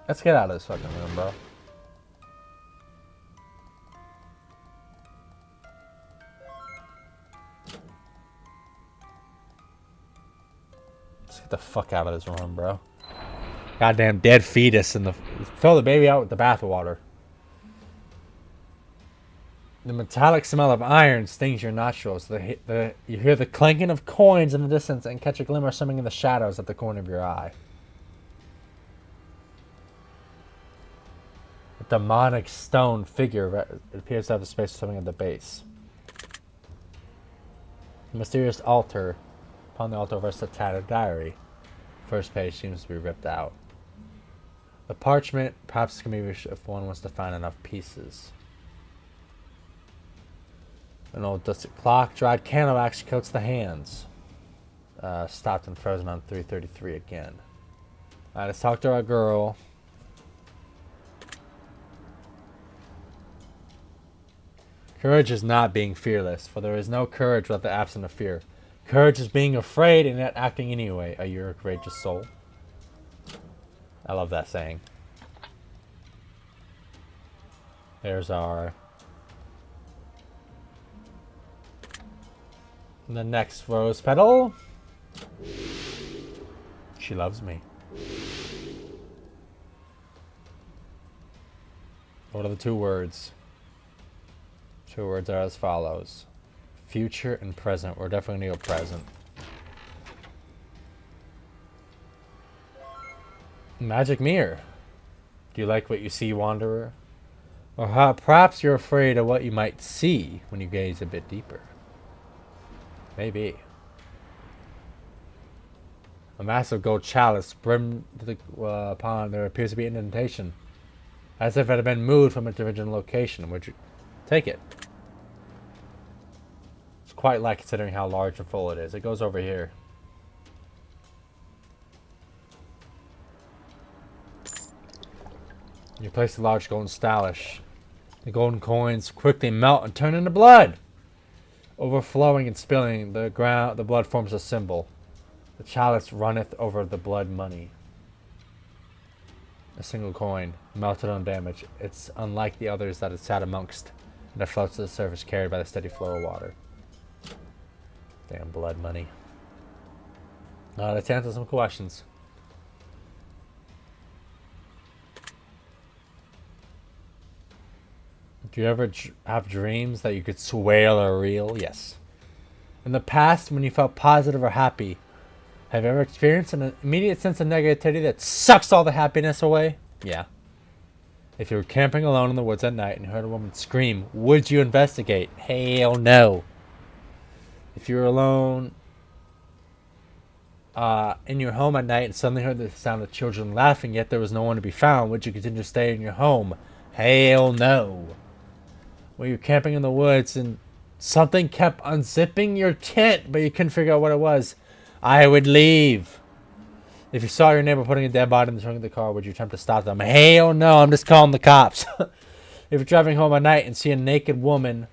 Speaker 1: Let's get out of this fucking room, bro. Let's get the fuck out of this room, bro. Goddamn dead fetus in the... Fill the baby out with the bathwater. The metallic smell of iron stings your nostrils. You hear the clanking of coins in the distance and catch a glimmer of something in the shadows at the corner of your eye. A demonic stone figure. It appears to have a space for something at the base. A mysterious altar. Upon the altar rests a tattered diary. First page seems to be ripped out. The parchment perhaps can be reached if one wants to find enough pieces. An old dusted clock. Dried candle wax coats the hands. Stopped and frozen on 333 again. Alright, let's talk to our girl. Courage is not being fearless, for there is no courage without the absence of fear. Courage is being afraid and yet acting anyway. Are you a courageous soul? I love that saying. There's our... The next rose petal. She loves me. What are the 2 words? 2 words are as follows. Future and present. We're definitely going to go present. Magic mirror. Do you like what you see, wanderer? Or perhaps you're afraid of what you might see when you gaze a bit deeper. Maybe. A massive gold chalice brimmed to the upon there appears to be an indentation, as if it had been moved from its original location. Would you take it? It's quite light considering how large and full it is. It goes over here. You place the large golden stalish. The golden coins quickly melt and turn into blood. Overflowing and spilling, the blood forms a symbol. The chalice runneth over the blood money. A single coin, melted undamaged. It's unlike the others that it sat amongst, and it floats to the surface carried by the steady flow of water. Damn blood money. Let's answer some questions. Do you ever have dreams that you could swear are real? Yes. In the past, when you felt positive or happy, have you ever experienced an immediate sense of negativity that sucks all the happiness away? Yeah. If you were camping alone in the woods at night and heard a woman scream, would you investigate? Hell no. If you were alone in your home at night and suddenly heard the sound of children laughing, yet there was no one to be found, would you continue to stay in your home? Hell no. Were you camping in the woods and something kept unzipping your tent, but you couldn't figure out what it was? I would leave. If you saw your neighbor putting a dead body in the trunk of the car, would you attempt to stop them? Hell no, I'm just calling the cops. If you're driving home at night and see a naked woman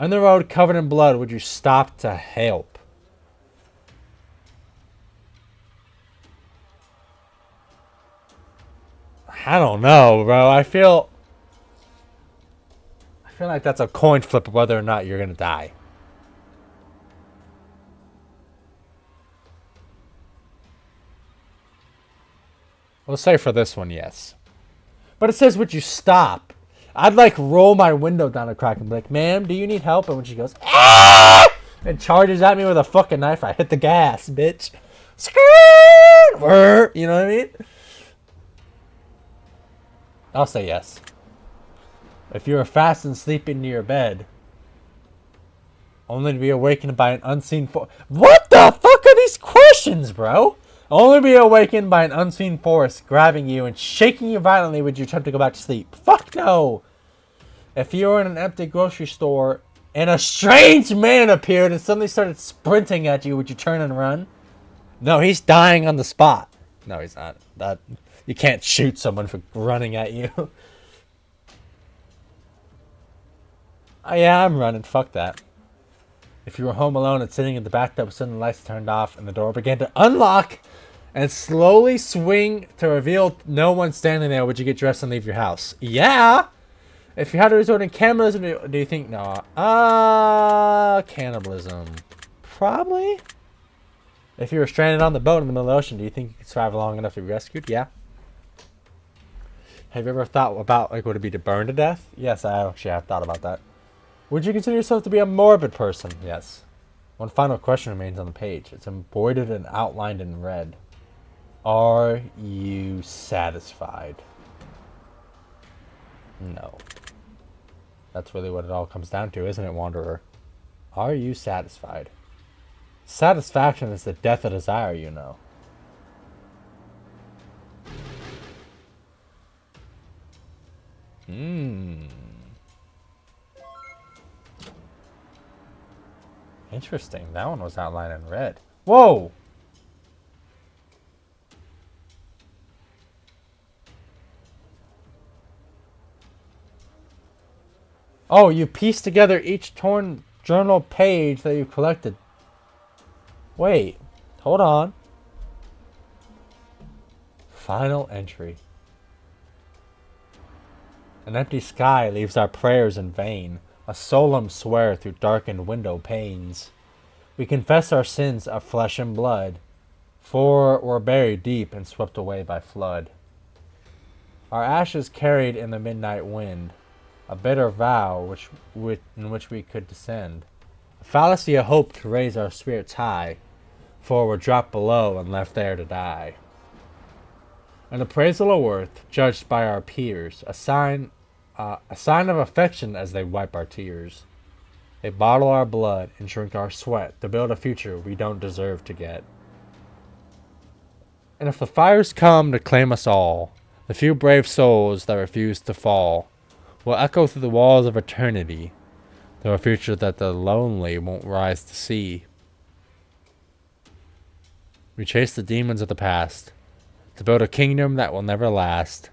Speaker 1: on the road covered in blood, would you stop to help? I don't know, bro. I feel like that's a coin flip of whether or not you're gonna die. We'll say for this one, yes. But it says, would you stop? I'd like roll my window down a crack and be like, ma'am, do you need help? And when she goes, ah! And charges at me with a fucking knife, I hit the gas, bitch. You know what I mean? I'll say yes. If you are fast asleep into your bed, only to be awakened by an unseen force. What the fuck are these questions, bro? Only be awakened by an unseen force grabbing you and shaking you violently would you attempt to go back to sleep. Fuck no! If you were in an empty grocery store and a strange man appeared and suddenly started sprinting at you, would you turn and run? No, he's dying on the spot. No, he's not. That you can't shoot someone for running at you. Oh yeah, I'm running. Fuck that. If you were home alone and sitting in the bathtub, suddenly the lights turned off and the door began to unlock and slowly swing to reveal no one standing there, would you get dressed and leave your house? Yeah! If you had to resort to cannibalism, do you think? No. Cannibalism. Probably. If you were stranded on the boat in the middle of the ocean, do you think you could survive long enough to be rescued? Yeah. Have you ever thought about, like, would it be to burn to death? Yes, I actually have thought about that. Would you consider yourself to be a morbid person? Yes. One final question remains on the page. It's embroidered and outlined in red. Are you satisfied? No. That's really what it all comes down to, isn't it, Wanderer? Are you satisfied? Satisfaction is the death of desire, you know. Interesting. That one was outlined in red. Whoa! Oh, you piece together each torn journal page that you collected. Wait. Hold on. Final entry. An empty sky leaves our prayers in vain. A solemn swear through darkened window panes. We confess our sins of flesh and blood, for we're buried deep and swept away by flood. Our ashes carried in the midnight wind, a bitter vow in which we could descend. A fallacy of hope to raise our spirits high, for we're dropped below and left there to die. An appraisal of worth, judged by our peers, a sign of affection as they wipe our tears. They bottle our blood and drink our sweat to build a future we don't deserve to get. And if the fires come to claim us all, the few brave souls that refuse to fall will echo through the walls of eternity, though a future that the lonely won't rise to see. We chase the demons of the past to build a kingdom that will never last.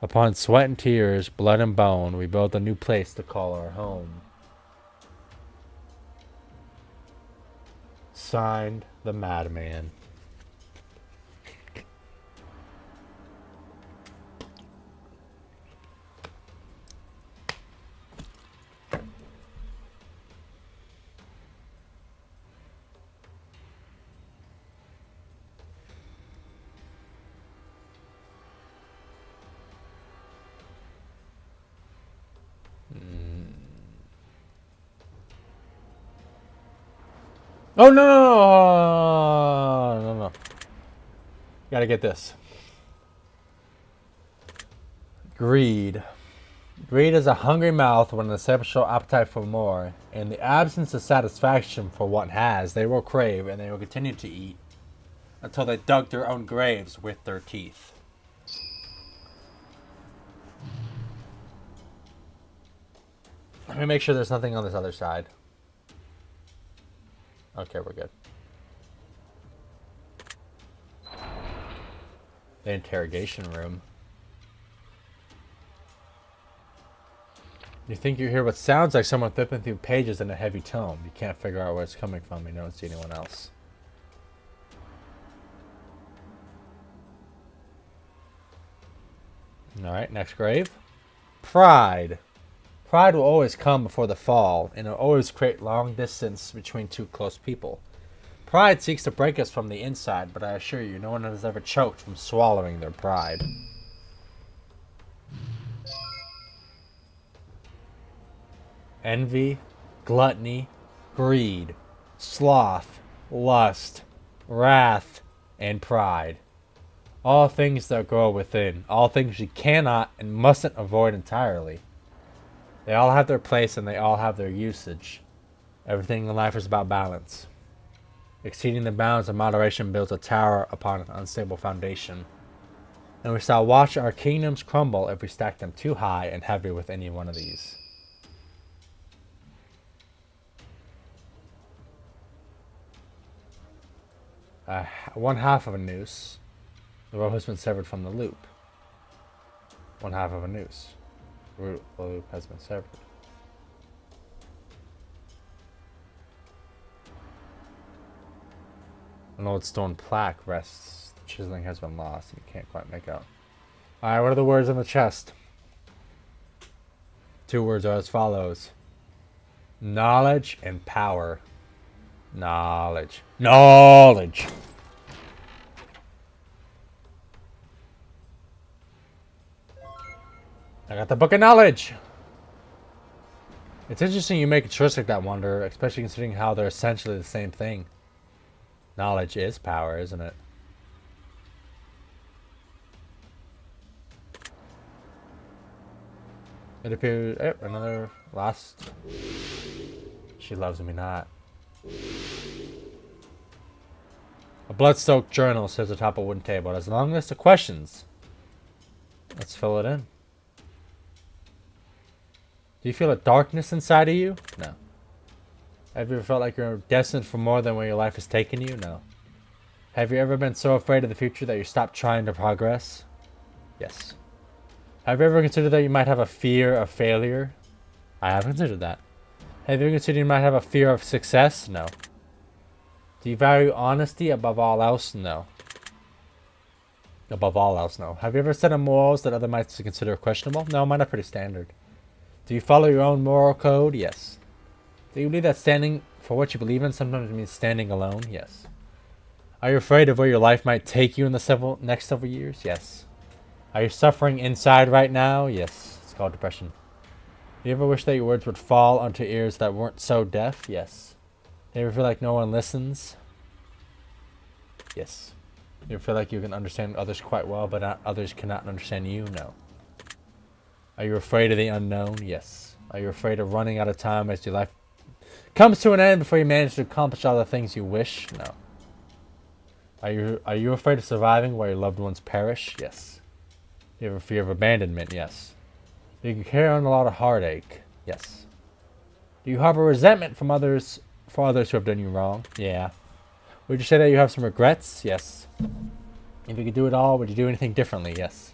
Speaker 1: Upon sweat and tears, blood and bone, we build a new place to call our home. Signed, the Madman. Oh, no. Gotta get this. Greed. Greed is a hungry mouth with an insatiable appetite for more. In the absence of satisfaction for what has, they will crave and they will continue to eat until they dug their own graves with their teeth. Let me make sure there's nothing on this other side. Okay, we're good. The interrogation room. You think you hear what sounds like someone flipping through pages in a heavy tome. You can't figure out where it's coming from. You don't see anyone else. Alright, next grave. Pride. Pride will always come before the fall, and it will always create long distance between two close people. Pride seeks to break us from the inside, but I assure you, no one has ever choked from swallowing their pride. Envy, gluttony, greed, sloth, lust, wrath, and pride. All things that grow within, all things you cannot and mustn't avoid entirely. They all have their place and they all have their usage. Everything in life is about balance. Exceeding the bounds of moderation builds a tower upon an unstable foundation. And we shall watch our kingdoms crumble if we stack them too high and heavy with any one of these. One half of a noose. The rope has been severed from the loop. One half of a noose. The loop has been severed. An old stone plaque rests. The chiseling has been lost and you can't quite make out. Alright, what are the words on the chest? 2 words are as follows. Knowledge and power. Knowledge. Knowledge! I got the book of knowledge! It's interesting you make a choice like that, Wonder, especially considering how they're essentially the same thing. Knowledge is power, isn't it? It appears... another last... She loves me not. A blood-soaked journal sits atop a wooden table. It has a long list of questions. Let's fill it in. Do you feel a darkness inside of you? No. Have you ever felt like you're destined for more than where your life has taken you? No. Have you ever been so afraid of the future that you stopped trying to progress? Yes. Have you ever considered that you might have a fear of failure? I have considered that. Have you ever considered you might have a fear of success? No. Do you value honesty above all else? No. Above all else, no. Have you ever set up morals that others might consider questionable? No, mine are pretty standard. Do you follow your own moral code? Yes. Do you believe that standing for what you believe in sometimes means standing alone? Yes. Are you afraid of where your life might take you in the next several years? Yes. Are you suffering inside right now? Yes. It's called depression. Do you ever wish that your words would fall onto ears that weren't so deaf? Yes. Do you ever feel like no one listens? Yes. Do you ever feel like you can understand others quite well, but others cannot understand you? No. Are you afraid of the unknown? Yes. Are you afraid of running out of time as your life comes to an end before you manage to accomplish all the things you wish? No. Are you afraid of surviving while your loved ones perish? Yes. Do you have a fear of abandonment? Yes. Do you carry on a lot of heartache? Yes. Do you harbor resentment from others for others who have done you wrong? Yeah. Would you say that you have some regrets? Yes. If you could do it all, would you do anything differently? Yes.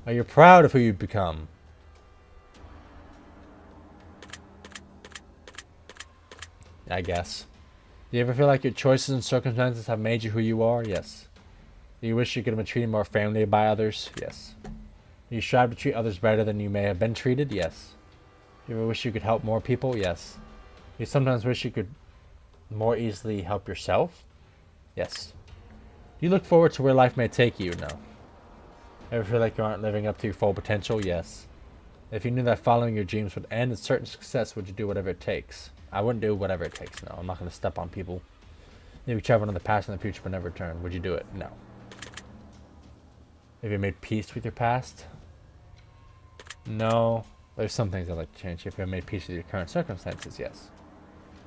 Speaker 1: Are you proud of who you've become? I guess. Do you ever feel like your choices and circumstances have made you who you are? Yes. Do you wish you could have been treated more fairly by others? Yes. Do you strive to treat others better than you may have been treated? Yes. Do you ever wish you could help more people? Yes. Do you sometimes wish you could more easily help yourself? Yes. Do you look forward to where life may take you? No. Ever feel like you aren't living up to your full potential? Yes. If you knew that following your dreams would end in certain success, would you do whatever it takes? I wouldn't do whatever it takes, no. I'm not going to step on people. If you travel in the past and the future but never return, would you do it? No. Have you made peace with your past? No. There's some things I'd like to change. If you have made peace with your current circumstances, yes.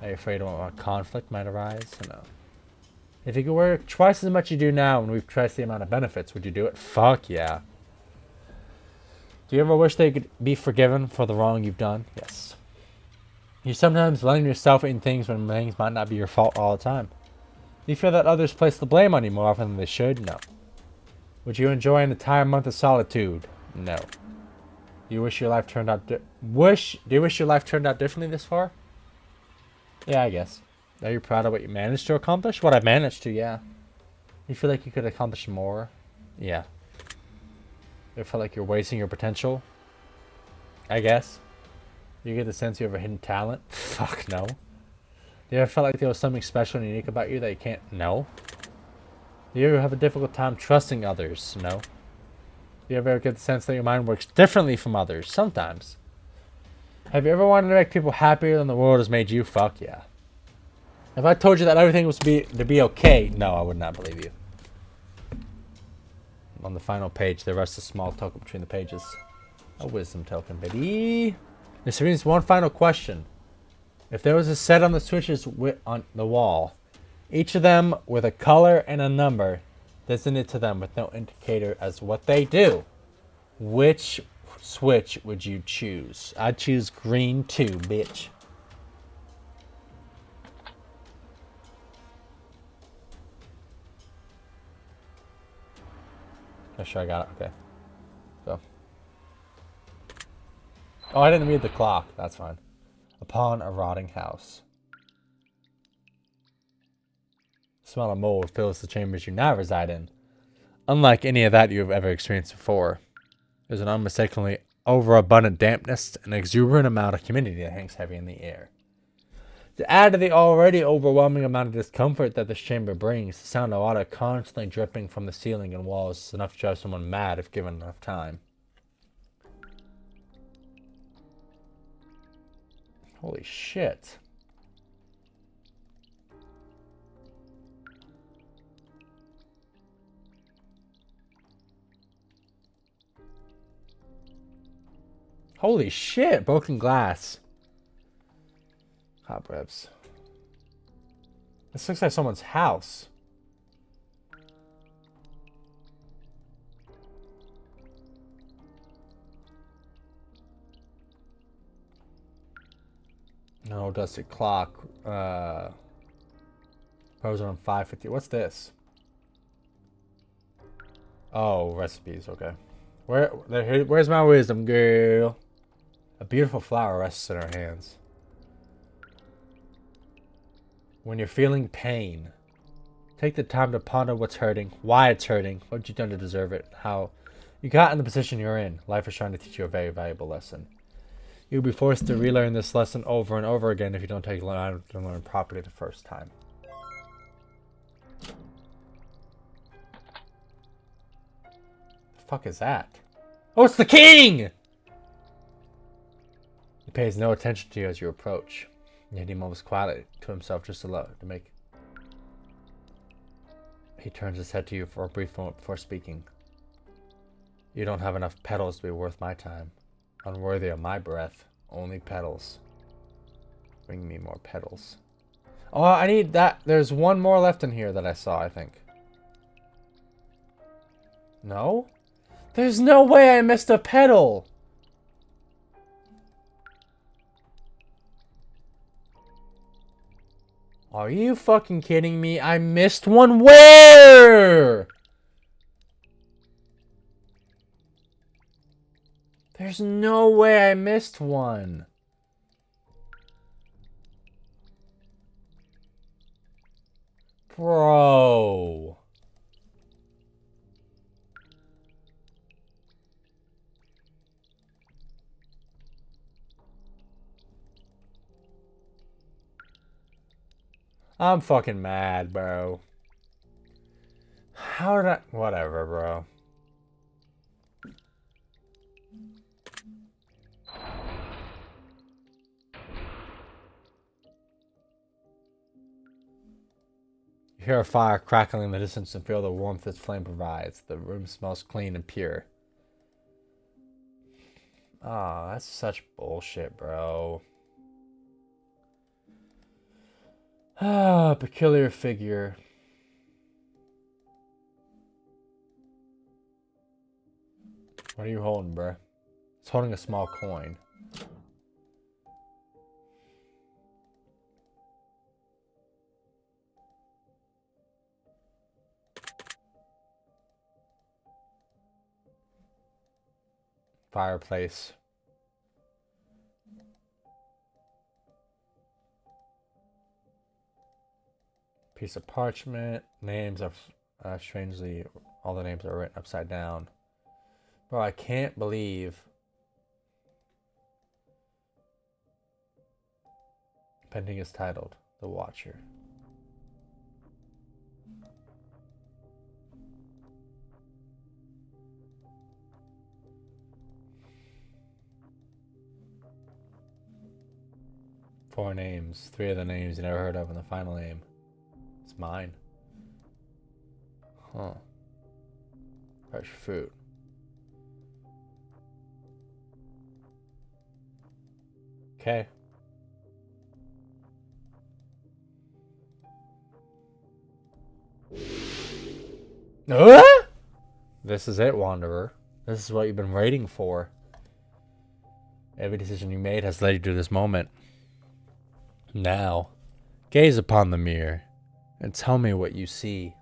Speaker 1: Are you afraid of what conflict might arise? No. If you could work twice as much as you do now and we've twice the amount of benefits, would you do it? Fuck yeah. Do you ever wish that you could be forgiven for the wrong you've done? Yes. You sometimes blame yourself in things when things might not be your fault all the time. Do you feel that others place the blame on you more often than they should? No. Would you enjoy an entire month of solitude? No. Do you wish your life turned out Do you wish your life turned out differently this far? Yeah, I guess. Are you proud of what you managed to accomplish? What I managed to, yeah. You feel like you could accomplish more? Yeah. You feel like you're wasting your potential? I guess. You get the sense you have a hidden talent? Fuck no. Do you ever feel like there was something special and unique about you that you can't? No. Do you ever have a difficult time trusting others? No. Do you ever get the sense that your mind works differently from others? Sometimes. Have you ever wanted to make people happier than the world has made you? Fuck yeah. If I told you that everything was to be okay, no, I would not believe you. On the final page, the rest is small token between the pages. A wisdom token, baby. This means one final question. If there was a set on the switches on the wall, each of them with a color and a number designated to them with no indicator as what they do, which switch would you choose? I'd choose green 2, bitch. Make sure I got it. Okay. Go. Oh, I didn't read the clock. That's fine. Upon a rotting house. The smell of mold fills the chambers you now reside in. Unlike any of that you have ever experienced before, there's an unmistakably overabundant dampness and exuberant amount of humidity that hangs heavy in the air. To add to the already overwhelming amount of discomfort that this chamber brings, the sound of water constantly dripping from the ceiling and walls is enough to drive someone mad if given enough time. Holy shit. Holy shit, broken glass. Cobwebs. This looks like someone's house. No, dusty clock. Pose on 550. What's this? Oh, recipes. Okay. Where's my wisdom, girl? A beautiful flower rests in our hands. When you're feeling pain, take the time to ponder what's hurting, why it's hurting, what you've done to deserve it, how you got in the position you're in. Life is trying to teach you a very valuable lesson. You'll be forced to relearn this lesson over and over again if you don't take time to learn properly the first time. The fuck is that? Oh, it's the king! He pays no attention to you as you approach. Yet he mumbles quietly to himself just to make. He turns his head to you for a brief moment before speaking. You don't have enough petals to be worth my time. Unworthy of my breath. Only petals. Bring me more petals. Oh, I need that. There's one more left in here that I saw, I think. No? There's no way I missed a petal! Are you fucking kidding me? I missed one. Where? There's no way I missed one. Bro. I'm fucking mad, bro. How did I... Whatever, bro. You hear a fire crackling in the distance and feel the warmth its flame provides. The room smells clean and pure. Oh, that's such bullshit, bro. Ah, peculiar figure. What are you holding, bro? It's holding a small coin. Fireplace. Piece of parchment. Names of strangely, all the names are written upside down. Bro, I can't believe. Painting is titled The Watcher. Four names. Three of the names you never heard of, and the final name is mine. Huh. Fresh fruit. Okay. This is it, Wanderer. This is what you've been waiting for. Every decision you made has led you to this moment. Now, gaze upon the mirror and tell me what you see.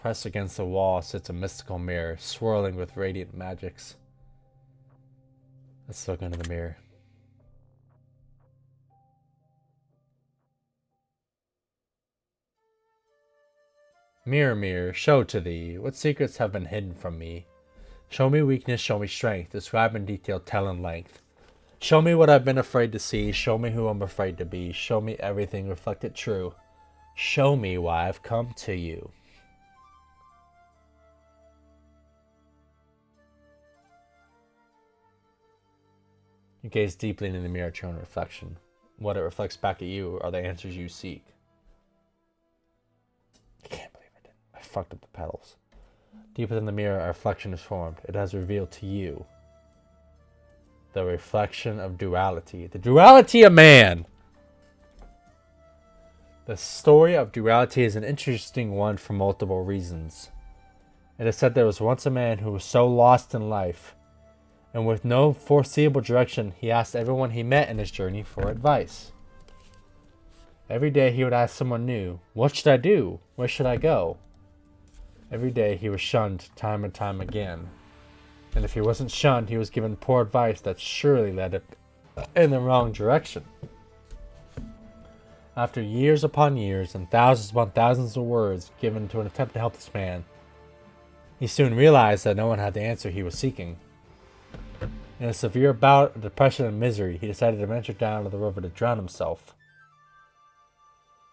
Speaker 1: Pressed against the wall sits a mystical mirror, swirling with radiant magics. Let's look into the mirror. Mirror, mirror, show to thee, what secrets have been hidden from me. Show me weakness, show me strength, describe in detail, tell in length. Show me what I've been afraid to see, show me who I'm afraid to be, show me everything, reflect it true. Show me why I've come to you. You gaze deeply into the mirror at your own reflection. What it reflects back at you are the answers you seek. I can't believe I didn't. I fucked up the petals. Deep within the mirror, a reflection is formed. It has revealed to you the reflection of duality. The duality of man! The story of duality is an interesting one for multiple reasons. It is said there was once a man who was so lost in life, and with no foreseeable direction, he asked everyone he met in his journey for advice. Every day he would ask someone new, what should I do? Where should I go? Every day he was shunned time and time again. And if he wasn't shunned, he was given poor advice that surely led him in the wrong direction. After years upon years and thousands upon thousands of words given to an attempt to help this man, he soon realized that no one had the answer he was seeking. In a severe bout of depression and misery, he decided to venture down to the river to drown himself.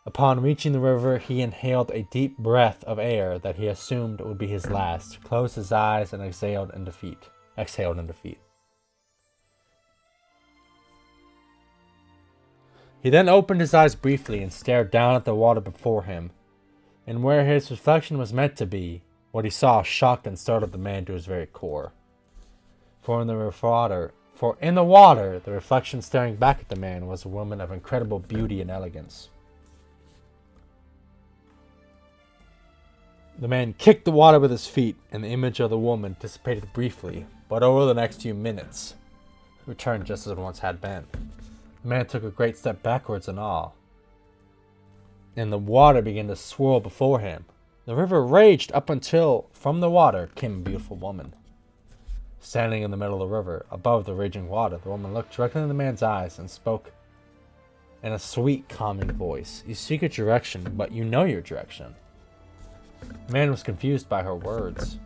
Speaker 1: Upon reaching the river, he inhaled a deep breath of air that he assumed would be his last, closed his eyes, and exhaled in defeat. He then opened his eyes briefly and stared down at the water before him. And where his reflection was meant to be, what he saw shocked and startled the man to his very core. For in the water, the reflection staring back at the man was a woman of incredible beauty and elegance. The man kicked the water with his feet, and the image of the woman dissipated briefly, but over the next few minutes, returned just as it once had been. The man took a great step backwards in awe, and the water began to swirl before him. The river raged up until, from the water, came a beautiful woman. Standing in the middle of the river, above the raging water, the woman looked directly in the man's eyes and spoke in a sweet, calming voice. You seek a direction, but you know your direction. The man was confused by her words.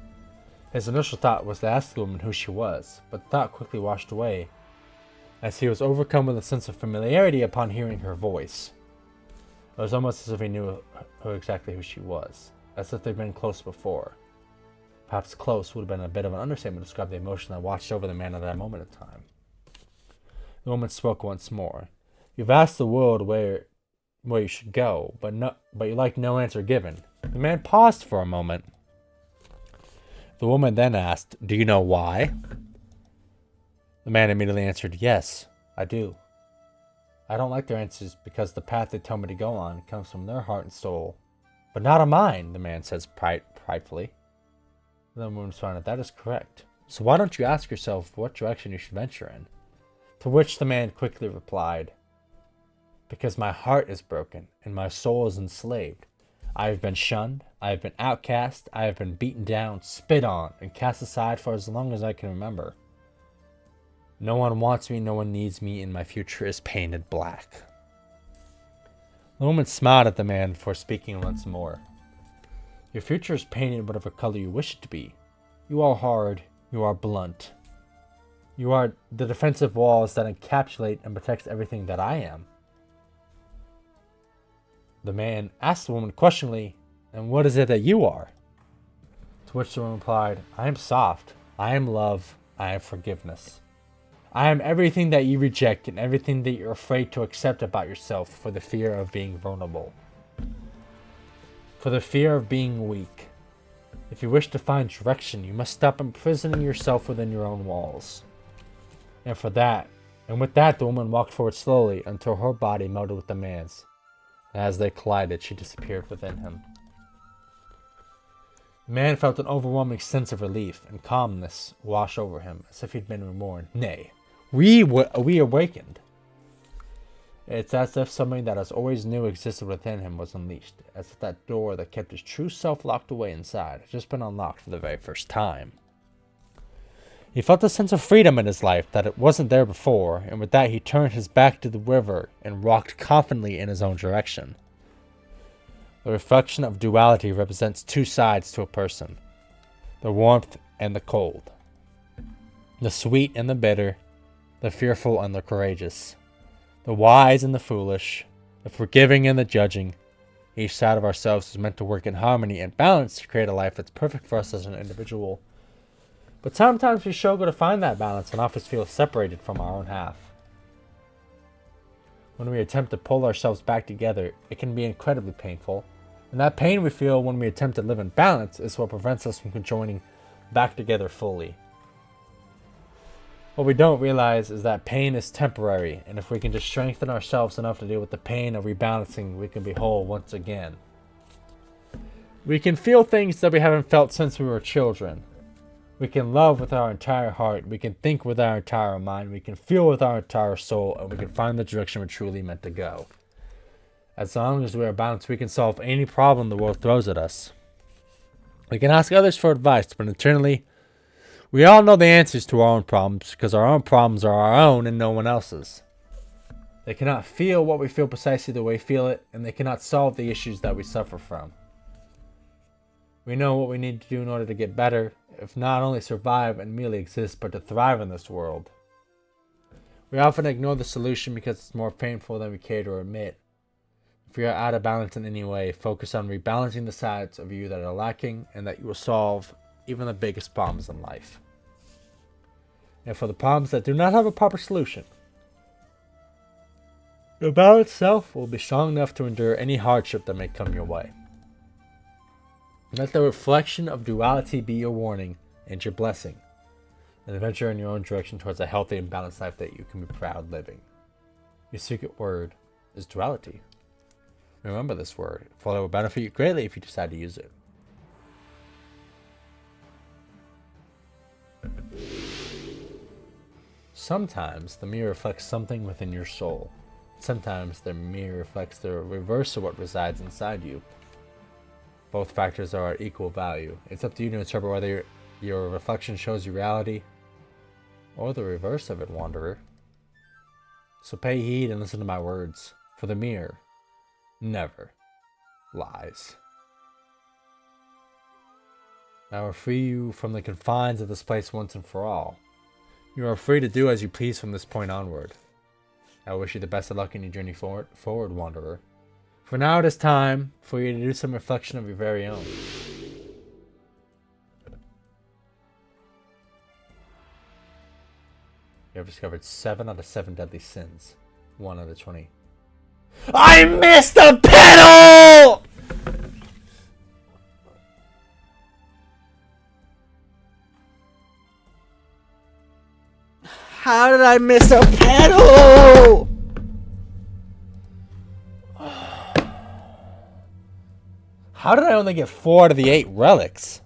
Speaker 1: His initial thought was to ask the woman who she was, but the thought quickly washed away, as he was overcome with a sense of familiarity upon hearing her voice. It was almost as if he knew exactly who she was, as if they'd been close before. Perhaps close would have been a bit of an understatement to describe the emotion that watched over the man at that moment of time. The woman spoke once more. You've asked the world where you should go, but you like no answer given. The man paused for a moment. The woman then asked, do you know why? The man immediately answered, yes, I do. I don't like their answers because the path they tell me to go on comes from their heart and soul. But not of mine, the man says pridefully. The woman responded, that is correct. So why don't you ask yourself what direction you should venture in? To which the man quickly replied, because my heart is broken and my soul is enslaved. I have been shunned, I have been outcast, I have been beaten down, spit on, and cast aside for as long as I can remember. No one wants me, no one needs me, and my future is painted black. The woman smiled at the man before speaking once more. Your future is painted whatever color you wish it to be. You are hard. You are blunt. You are the defensive walls that encapsulate and protects everything that I am. The man asked the woman questioningly, and what is it that you are? To which the woman replied, I am soft. I am love. I am forgiveness. I am everything that you reject and everything that you're afraid to accept about yourself for the fear of being vulnerable. For the fear of being weak. If you wish to find direction, you must stop imprisoning yourself within your own walls. And with that, the woman walked forward slowly until her body melded with the man's. And as they collided, she disappeared within him. The man felt an overwhelming sense of relief and calmness wash over him, as if he'd been reborn. Nay, we awakened. It's as if something that has always knew existed within him was unleashed, as if that door that kept his true self locked away inside had just been unlocked for the very first time. He felt a sense of freedom in his life that it wasn't there before, and with that he turned his back to the river and walked confidently in his own direction. The reflection of duality represents two sides to a person, the warmth and the cold, the sweet and the bitter, the fearful and the courageous, the wise and the foolish, the forgiving and the judging. Each side of ourselves is meant to work in harmony and balance to create a life that's perfect for us as an individual. But sometimes we struggle to find that balance and often feel separated from our own half. When we attempt to pull ourselves back together, it can be incredibly painful. And that pain we feel when we attempt to live in balance is what prevents us from joining back together fully. What we don't realize is that pain is temporary, and if we can just strengthen ourselves enough to deal with the pain of rebalancing, we can be whole once again. We can feel things that we haven't felt since we were children. We can love with our entire heart, we can think with our entire mind, we can feel with our entire soul, and we can find the direction we're truly meant to go. As long as we are balanced, we can solve any problem the world throws at us. We can ask others for advice, but internally, we all know the answers to our own problems because our own problems are our own and no one else's. They cannot feel what we feel precisely the way we feel it, and they cannot solve the issues that we suffer from. We know what we need to do in order to get better, if not only survive and merely exist, but to thrive in this world. We often ignore the solution because it's more painful than we care to admit. If you are out of balance in any way, focus on rebalancing the sides of you that are lacking, and that you will solve even the biggest problems in life. And for the problems that do not have a proper solution, your balanced self will be strong enough to endure any hardship that may come your way. Let the reflection of duality be your warning and your blessing, and venture in your own direction towards a healthy and balanced life that you can be proud living. Your secret word is duality. Remember this word, for it will benefit you greatly if you decide to use it. Sometimes the mirror reflects something within your soul. Sometimes the mirror reflects the reverse of what resides inside you. Both factors are at equal value. It's up to you to interpret whether your reflection shows you reality or the reverse of it, wanderer. So pay heed and listen to my words, for the mirror never lies. I will free you from the confines of this place once and for all. You are free to do as you please from this point onward. I wish you the best of luck in your journey forward, wanderer. For now it is time for you to do some reflection of your very own. You have discovered 7 out of 7 deadly sins. 1 out of 20. I missed a pedal! How did I miss a pedal? How did I only get 4 out of the 8 relics?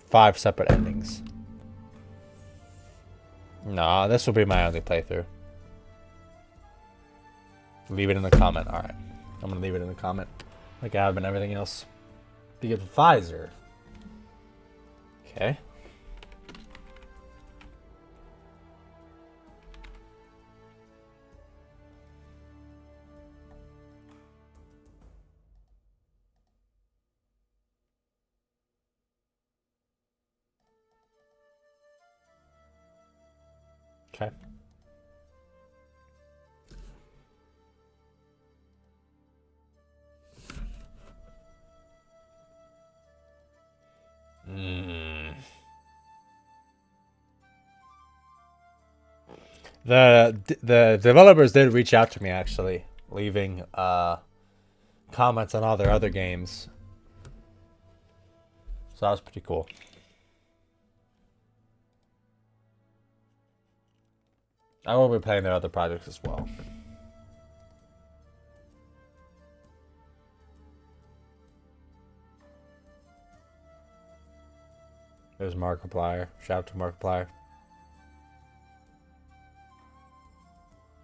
Speaker 1: Five separate endings. Nah, this will be my only playthrough. Leave it in the comment. Alright. I'm going to leave it in the comment. Like I have been everything else. The advisor. Okay. Okay. The developers did reach out to me, actually, leaving comments on all their other games. So that was pretty cool. I will be playing their other projects as well. There's Markiplier. Shout out to Markiplier.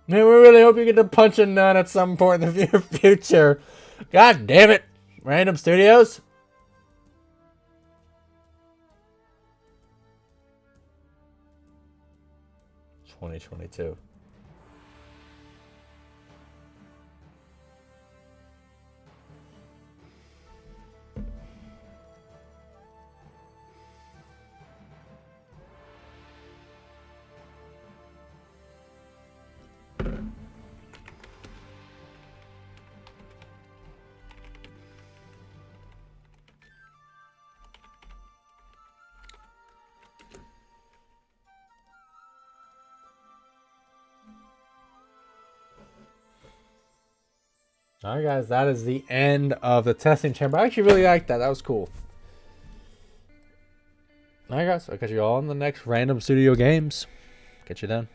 Speaker 1: Man, we really hope you get to punch a nun at some point in the future. God damn it. Random Studios? $2022. Alright guys, that is the end of the testing chamber. I actually really liked that. That was cool. Alright guys, I'll catch you all in the next Random Studio Games. Catch you then.